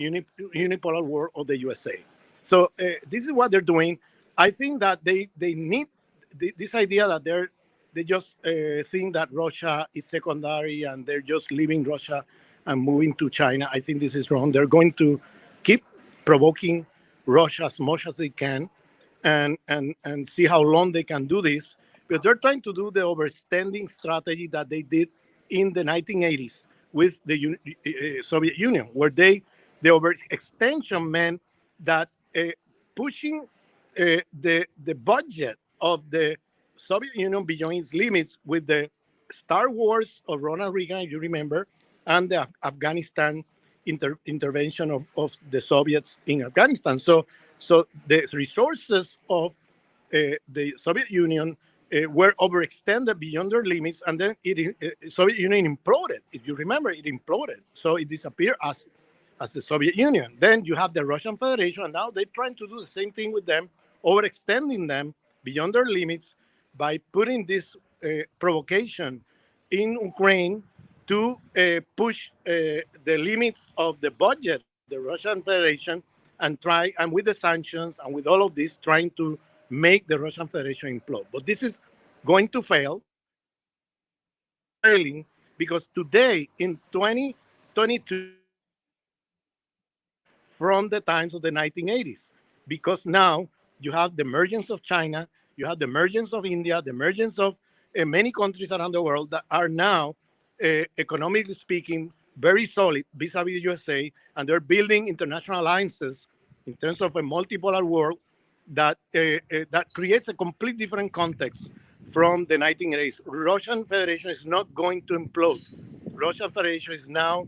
S5: unipolar world of the USA. So this is what they're doing. I think that they need this idea that they just think that Russia is secondary and they're just leaving Russia and moving to China. I think this is wrong. They're going to keep provoking Russia as much as they can and see how long they can do this. Because they're trying to do the overstanding strategy that they did in the 1980s with the Soviet Union, where the overextension meant that pushing the budget of the Soviet Union beyond its limits with the Star Wars of Ronald Reagan, if you remember, and the Afghanistan intervention of the Soviets in Afghanistan. So the resources of the Soviet Union were overextended beyond their limits, and then Soviet Union imploded. If you remember, it imploded. So it disappeared as the Soviet Union. Then you have the Russian Federation, and now they're trying to do the same thing with them, overextending them beyond their limits by putting this provocation in Ukraine to push the limits of the budget of the Russian Federation and with the sanctions and with all of this, trying to make the Russian Federation implode. But this is going to fail, failing, because today in 2022, from the times of the 1980s, because now you have the emergence of China, you have the emergence of India, the emergence of many countries around the world that are now, economically speaking, very solid vis-a-vis the USA, and they're building international alliances in terms of a multipolar world that creates a complete different context from the 1980s. Russian Federation is not going to implode. Russian Federation is now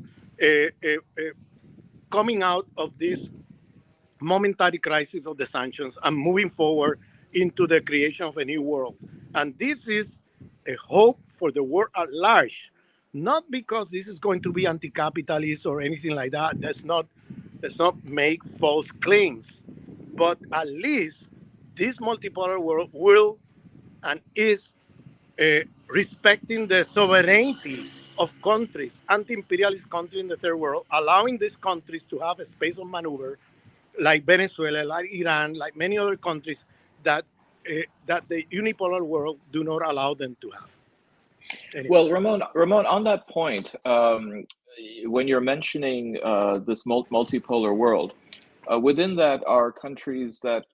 S5: coming out of this momentary crisis of the sanctions and moving forward into the creation of a new world. And this is a hope for the world at large, not because this is going to be anti-capitalist or anything like that. Let's not make false claims, but at least this multipolar world will and is respecting the sovereignty of countries, anti-imperialist countries in the third world, allowing these countries to have a space of maneuver, like Venezuela, like Iran, like many other countries that the unipolar world do not allow them to have. Anyway.
S2: Well, Ramon, on that point, when you're mentioning this multipolar world, within that are countries that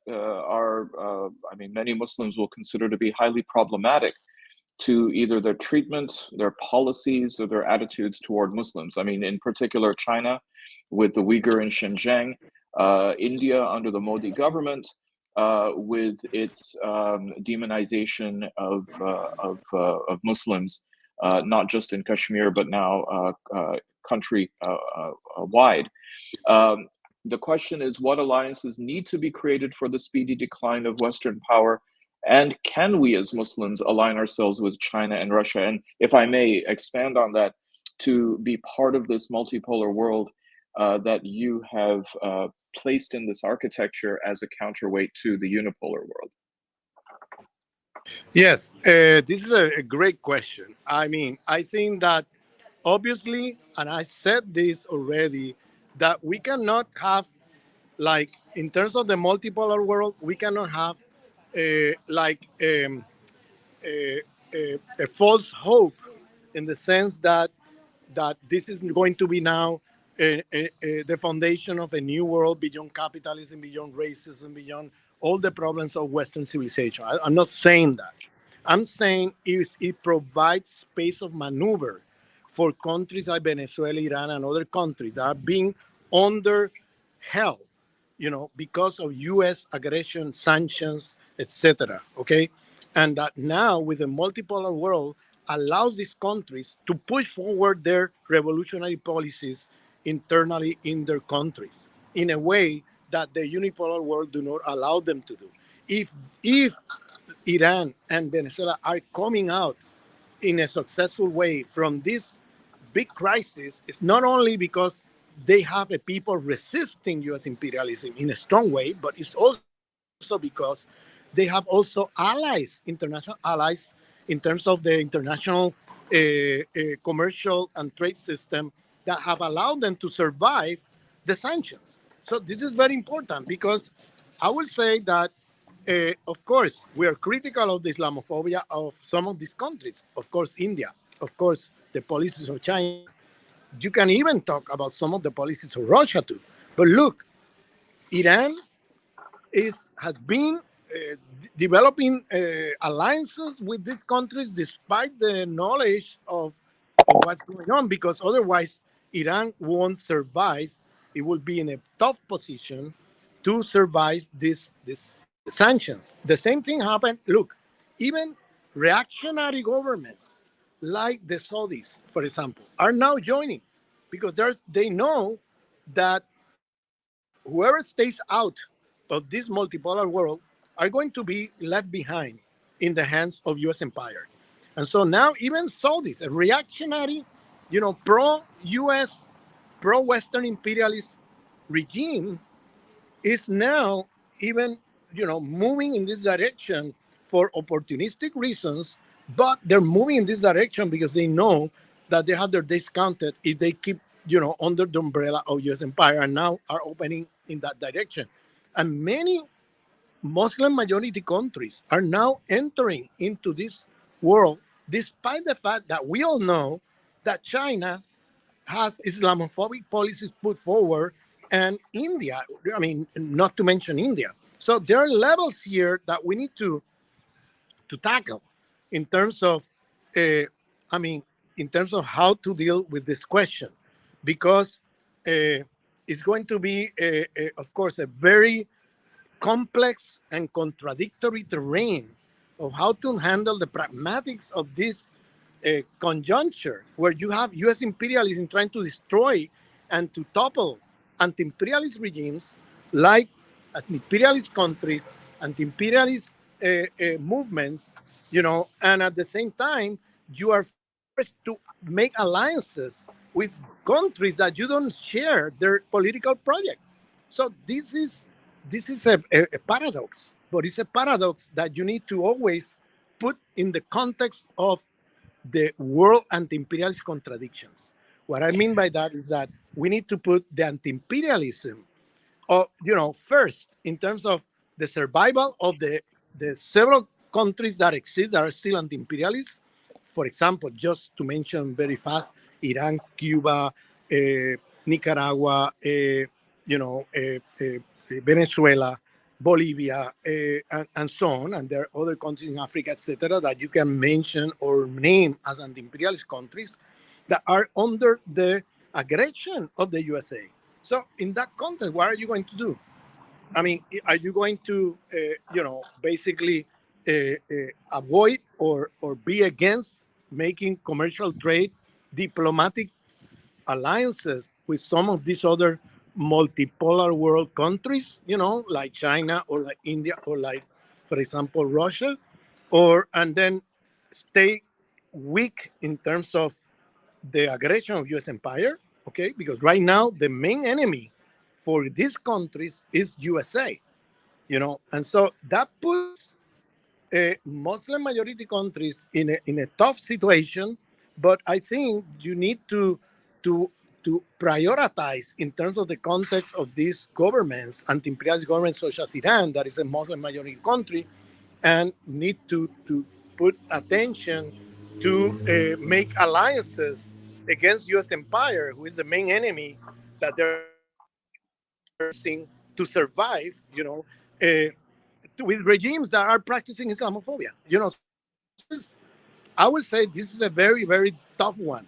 S2: many Muslims will consider to be highly problematic to either their treatment, their policies, or their attitudes toward Muslims. I mean, in particular, China with the Uyghur in Xinjiang, India under the Modi government, with its demonization of Muslims, not just in Kashmir, but now country wide. The question is, what alliances need to be created for the speedy decline of Western power? And can we as Muslims align ourselves with China and Russia? And if I may expand on that, to be part of this multipolar world that you have placed in this architecture as a counterweight to the unipolar world?
S5: Yes, this is a great question. I mean, I think that obviously, and I said this already, that we cannot have, like, in terms of the multipolar world, we cannot have a false hope in the sense that this is going to be now the foundation of a new world beyond capitalism, beyond racism, beyond all the problems of Western civilization. I'm not saying that. I'm saying it provides space of maneuver for countries like Venezuela, Iran, and other countries that are being under hell, because of U.S. aggression, sanctions, etc. Okay, and that now with the multipolar world allows these countries to push forward their revolutionary policies internally in their countries in a way that the unipolar world do not allow them to do. If Iran and Venezuela are coming out in a successful way from this big crisis, it's not only because they have a people resisting U.S. imperialism in a strong way, but it's also because they have also allies, international allies, in terms of the international commercial and trade system that have allowed them to survive the sanctions. So this is very important because I will say that, of course, we are critical of the Islamophobia of some of these countries. Of course, India. Of course, the policies of China. You can even talk about some of the policies of Russia too. But look, Iran has been developing alliances with these countries despite the knowledge of what's going on, because otherwise Iran won't survive. It will be in a tough position to survive these sanctions. The same thing happened. Look, even reactionary governments like the Saudis, for example, are now joining because they know that whoever stays out of this multipolar world are going to be left behind in the hands of U.S. empire. And so now even Saudis, a reactionary, pro-U.S., pro-Western imperialist regime is now even, moving in this direction for opportunistic reasons, but they're moving in this direction because they know that they have their days counted if they keep, under the umbrella of U.S. empire, and now are opening in that direction. And many Muslim majority countries are now entering into this world, despite the fact that we all know that China has Islamophobic policies put forward, and India, I mean, not to mention India. So there are levels here that we need to tackle in terms of, in terms of how to deal with this question, because it's going to be, of course, a very complex and contradictory terrain of how to handle the pragmatics of this conjuncture, where you have U.S. imperialism trying to destroy and to topple anti-imperialist regimes like imperialist countries, anti-imperialist movements, and at the same time, you are forced to make alliances with countries that you don't share their political project. So this is a paradox, but it's a paradox that you need to always put in the context of the world anti-imperialist contradictions. What I mean by that is that we need to put the anti-imperialism, first in terms of the survival of the several countries that exist that are still anti-imperialist. For example, just to mention very fast, Iran, Cuba, Nicaragua, Venezuela, Bolivia, and so on. And there are other countries in Africa, etc., that you can mention or name as anti-imperialist countries that are under the aggression of the USA. So in that context, what are you going to do? I mean, are you going to, basically avoid or be against making commercial trade, diplomatic alliances with some of these other multipolar world countries, like China or like India or like, for example, Russia, and then stay weak in terms of the aggression of U.S. empire, okay? Because right now the main enemy for these countries is USA, and so that puts Muslim majority countries in a tough situation. But I think you need to prioritize in terms of the context of these governments, anti-imperialist governments such as Iran, that is a Muslim majority country, and need to put attention to make alliances against U.S. empire, who is the main enemy that they're facing to survive, with regimes that are practicing Islamophobia. I would say this is a very, very tough one.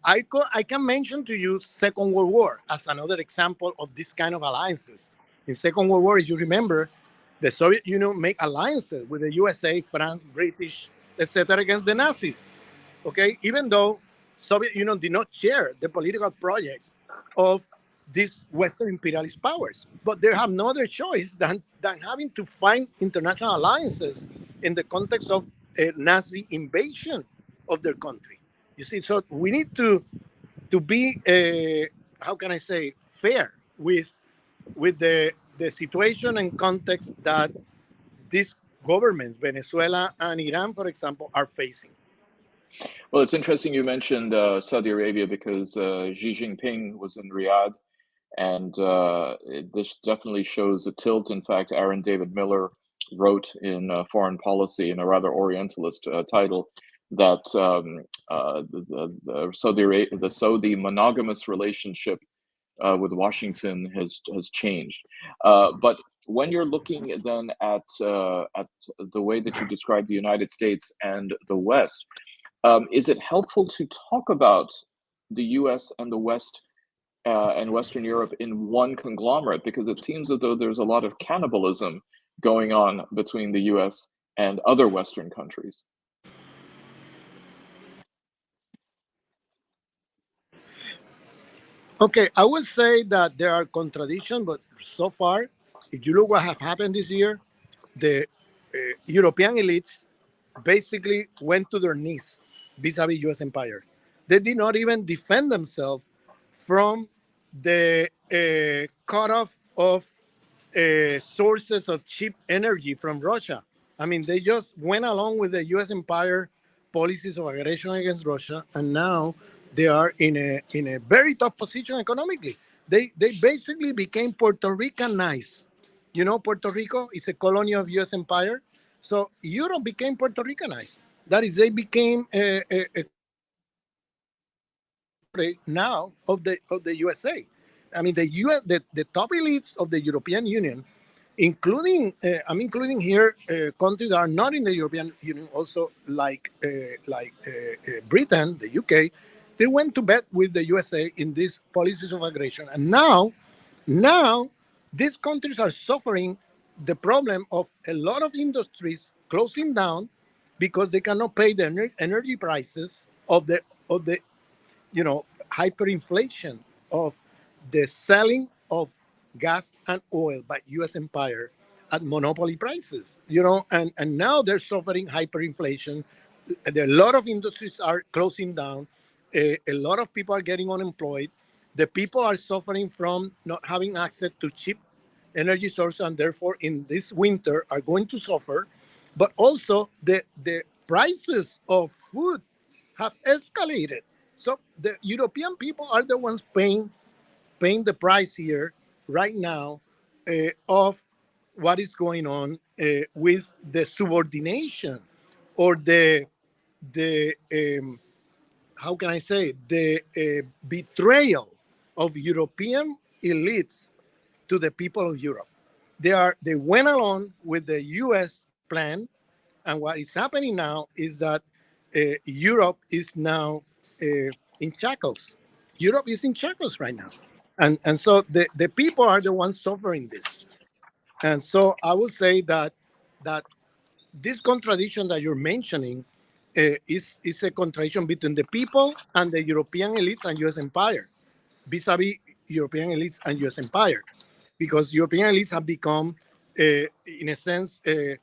S5: I can mention to you Second World War as another example of this kind of alliances. In Second World War, if you remember, the Soviet Union make alliances with the USA, France, British, etc., against the Nazis. Okay, even though Soviet Union did not share the political project of these Western imperialist powers, but they have no other choice than having to find international alliances in the context of a Nazi invasion of their country. You see, so we need to be how can I say, fair with the situation and context that these governments, Venezuela and Iran, for example, are facing.
S2: Well, it's interesting you mentioned Saudi Arabia because Xi Jinping was in Riyadh, and this definitely shows a tilt. In fact, Aaron David Miller wrote in Foreign Policy in a rather Orientalist title that the Saudi monogamous relationship with Washington has changed. But when you're looking then at the way that you describe the United States and the West, is it helpful to talk about the U.S. and the West and Western Europe in one conglomerate? Because it seems as though there's a lot of cannibalism going on between the U.S. and other Western countries.
S5: Okay, I would say that there are contradictions, but so far, if you look what has happened this year, the European elites basically went to their knees vis-a-vis U.S. empire. They did not even defend themselves from the cutoff of sources of cheap energy from Russia. I mean, they just went along with the U.S. empire policies of aggression against Russia, and now they are in a very tough position economically. They basically became Puerto Ricanized. Puerto Rico is a colony of U.S. empire, so Europe became Puerto Ricanized. That is, they became a now of the USA. I mean, the top elites of the European Union, including I'm including here countries that are not in the European Union, also like Britain, the UK. They went to bed with the USA in these policies of aggression, and now these countries are suffering the problem of a lot of industries closing down because they cannot pay the energy prices of the hyperinflation of the selling of gas and oil by U.S. empire at monopoly prices, and now they're suffering hyperinflation. A lot of industries are closing down. A lot of people are getting unemployed. The people are suffering from not having access to cheap energy sources, and therefore in this winter are going to suffer. But also the prices of food have escalated. So the European people are the ones paying the price here right now of what is going on with the subordination or the how can I say the betrayal of European elites to the people of Europe. They went along with the U.S. plan, and what is happening now is that Europe is now in shackles. Europe is in shackles right now, and so the people are the ones suffering this. And so I would say that this contradiction that you're mentioning is a contradiction between the people and the European elites and U.S. empire, vis-a-vis European elites and U.S. empire, because European elites have become, in a sense, a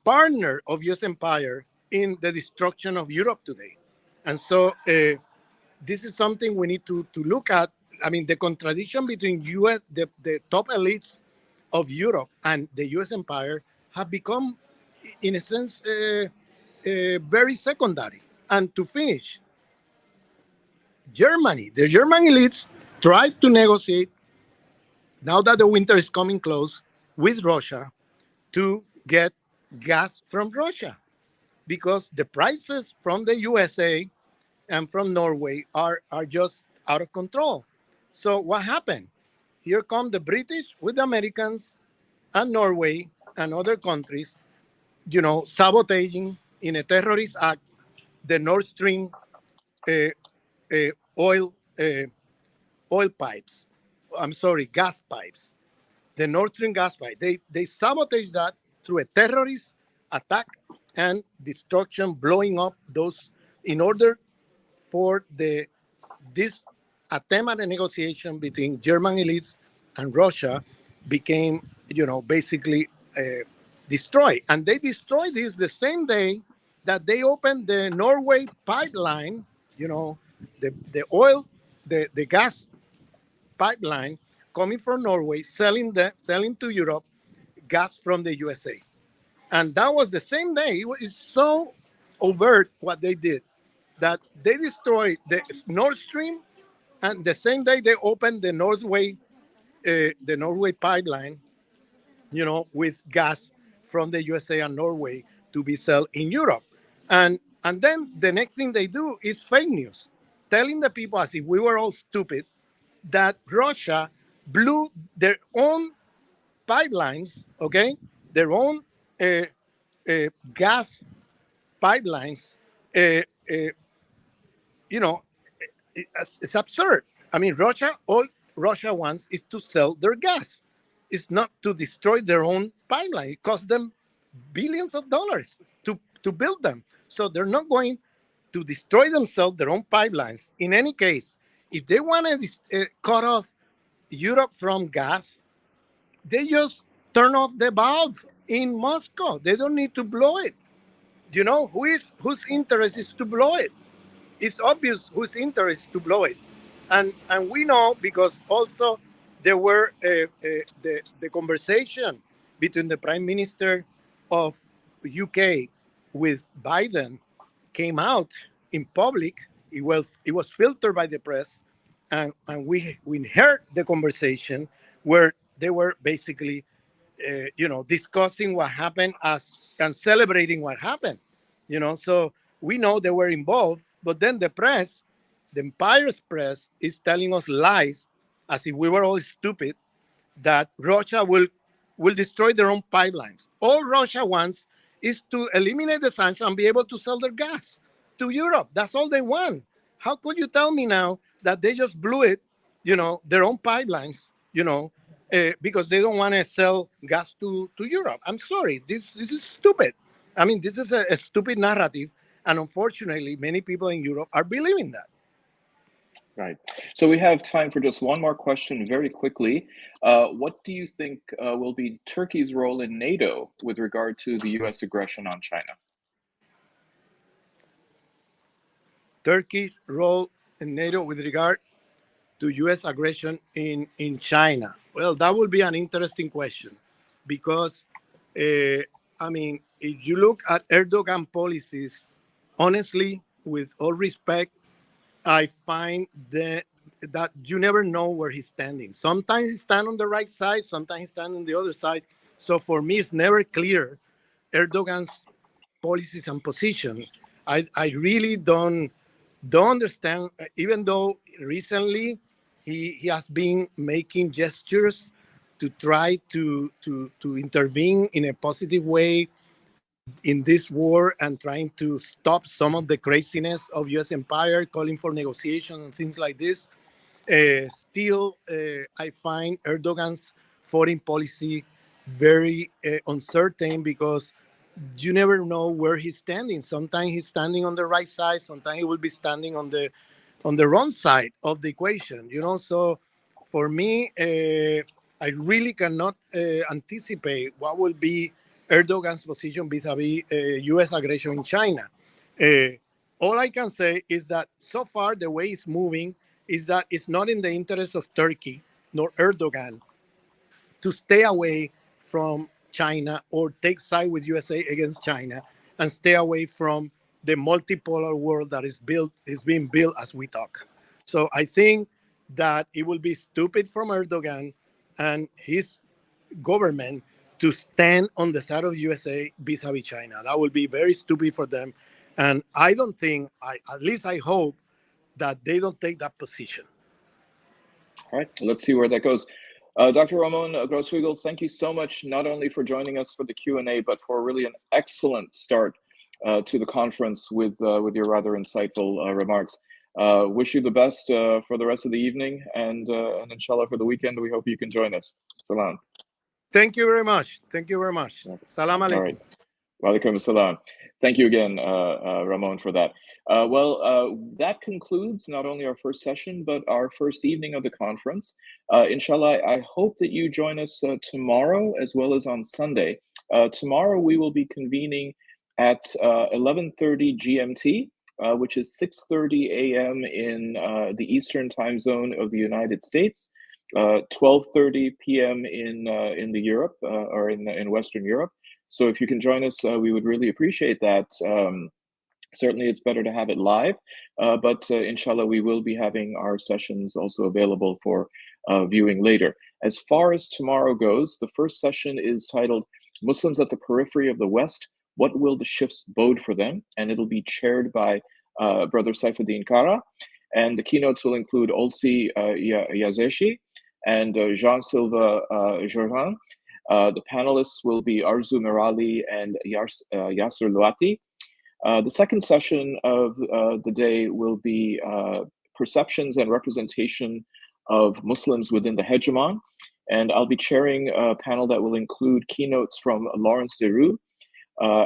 S5: partner of U.S. empire in the destruction of Europe today. And so this is something we need to look at. I mean, the contradiction between U.S. the top elites of Europe and the U.S. empire have become, in a sense, very secondary. And to finish, the German elites tried to negotiate, now that the winter is coming close, with Russia to get gas from Russia, because the prices from the USA and from Norway are just out of control. So what happened? Here come the British with the Americans and Norway and other countries, sabotaging in a terrorist act the Nord Stream oil pipes. I'm sorry, gas pipes. The Nord Stream gas pipe. They sabotage that through a terrorist attack and destruction, blowing up those in order for this attempt at a negotiation between German elites and Russia became, basically destroyed. And they destroyed this the same day that they opened the Norway pipeline, the oil, the gas pipeline coming from Norway, selling to Europe gas from the USA. And that was the same day. It's so overt what they did that they destroyed the Nord Stream, and the same day they opened the Norway pipeline, with gas from the USA and Norway to be sold in Europe. And then the next thing they do is fake news, telling the people as if we were all stupid that Russia blew their own pipelines, okay, their own gas pipelines. It's absurd. I mean, all Russia wants is to sell their gas. It's not to destroy their own pipeline. It costs them billions of dollars to build them. So they're not going to destroy themselves, their own pipelines. In any case, if they want to cut off Europe from gas, they just turn off the valve in Moscow. They don't need to blow it. Whose interest is to blow it? It's obvious whose interest is to blow it. And we know, because also there were the conversation between the Prime Minister of UK with Biden came out in public. It was filtered by the press, and we heard the conversation where they were basically discussing what happened and celebrating what happened. So we know they were involved, but then the press, the empire's press, is telling us lies as if we were all stupid, that Russia will destroy their own pipelines. All Russia wants is to eliminate the sanction and be able to sell their gas to Europe. That's all they want. How could you tell me now that they just blew it, their own pipelines, because they don't want to sell gas to Europe? I'm sorry, this is stupid. I mean, this is a stupid narrative, and unfortunately, many people in Europe are believing that.
S2: Right. So we have time for just one more question very quickly. What do you think will be Turkey's role in NATO with regard to the U.S. aggression on China?
S5: Turkey's role in NATO with regard to U.S. aggression in China? Well, that would be an interesting question because, I mean, if you look at Erdogan policies, honestly, with all respect, I find that you never know where he's standing. Sometimes he stands on the right side, sometimes he stands on the other side. So for me, it's never clear Erdogan's policies and position. I really don't understand, even though recently he has been making gestures to try to intervene in a positive way in this war and trying to stop some of the craziness of U.S. empire, calling for negotiation and things like this. Still, I find Erdogan's foreign policy very uncertain because you never know where he's standing. Sometimes he's standing on the right side. Sometimes he will be standing on the wrong side of the equation. You know, so for me, I really cannot anticipate what will be Erdogan's position vis-a-vis U.S. aggression in China. Uh, all I can say is that so far the way it's moving is that it's not in the interest of Turkey nor Erdogan to stay away from China or take side with USA against China and stay away from the multipolar world that is being built as we talk. So I think that it will be stupid from Erdogan and his government to stand on the side of USA vis-a-vis China. That would be very stupid for them. And I don't think, at least I hope, that they don't take that position.
S2: All right, let's see where that goes. Dr. Ramón Grosfoguel, thank you so much, not only for joining us for the Q&A, but for really an excellent start to the conference with your rather insightful remarks. Wish you the best for the rest of the evening, and inshallah for the weekend, we hope you can join us. Salam.
S5: Thank you very much. Thank you very much. Salam alaikum.
S2: All right. Walaikum assalam. Thank you again, Ramón, for that. That concludes not only our first session, but our first evening of the conference. Inshallah, I hope that you join us tomorrow as well as on Sunday. Tomorrow we will be convening at 11:30 GMT, which is 6:30 a.m. in the Eastern time zone of the United States, 12:30 p.m. in the Europe or in Western Europe. So if you can join us, we would really appreciate that. Certainly, it's better to have it live, but inshallah, we will be having our sessions also available for viewing later. As far as tomorrow goes, the first session is titled Muslims at the Periphery of the West, What Will the Shifts Bode for Them? And it'll be chaired by Brother Saifuddin Kara. And the keynotes will include Olsi Yazeshi and Jean Silva Jordan. The panelists will be Arzu Merali and Yasser Luati. The second session of the day will be Perceptions and Representation of Muslims Within the Hegemon. And I'll be chairing a panel that will include keynotes from Lawrence Deroux,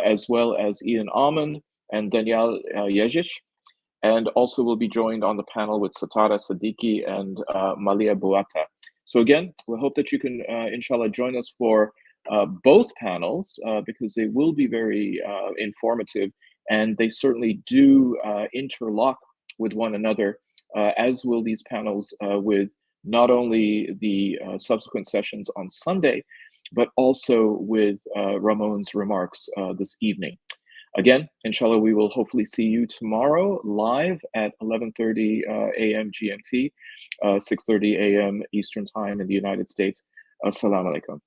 S2: as well as Ian Almond and Danielle Yejic. And also will be joined on the panel with Satara Siddiqui and Malia Buata. So again, we hope that you can, inshallah, join us for both panels because they will be very informative, and they certainly do interlock with one another, as will these panels with not only the subsequent sessions on Sunday, but also with Ramon's remarks this evening. Again, inshallah, we will hopefully see you tomorrow live at 11:30 a.m. GMT, 6:30 a.m. Eastern Time in the United States. Assalamu alaikum.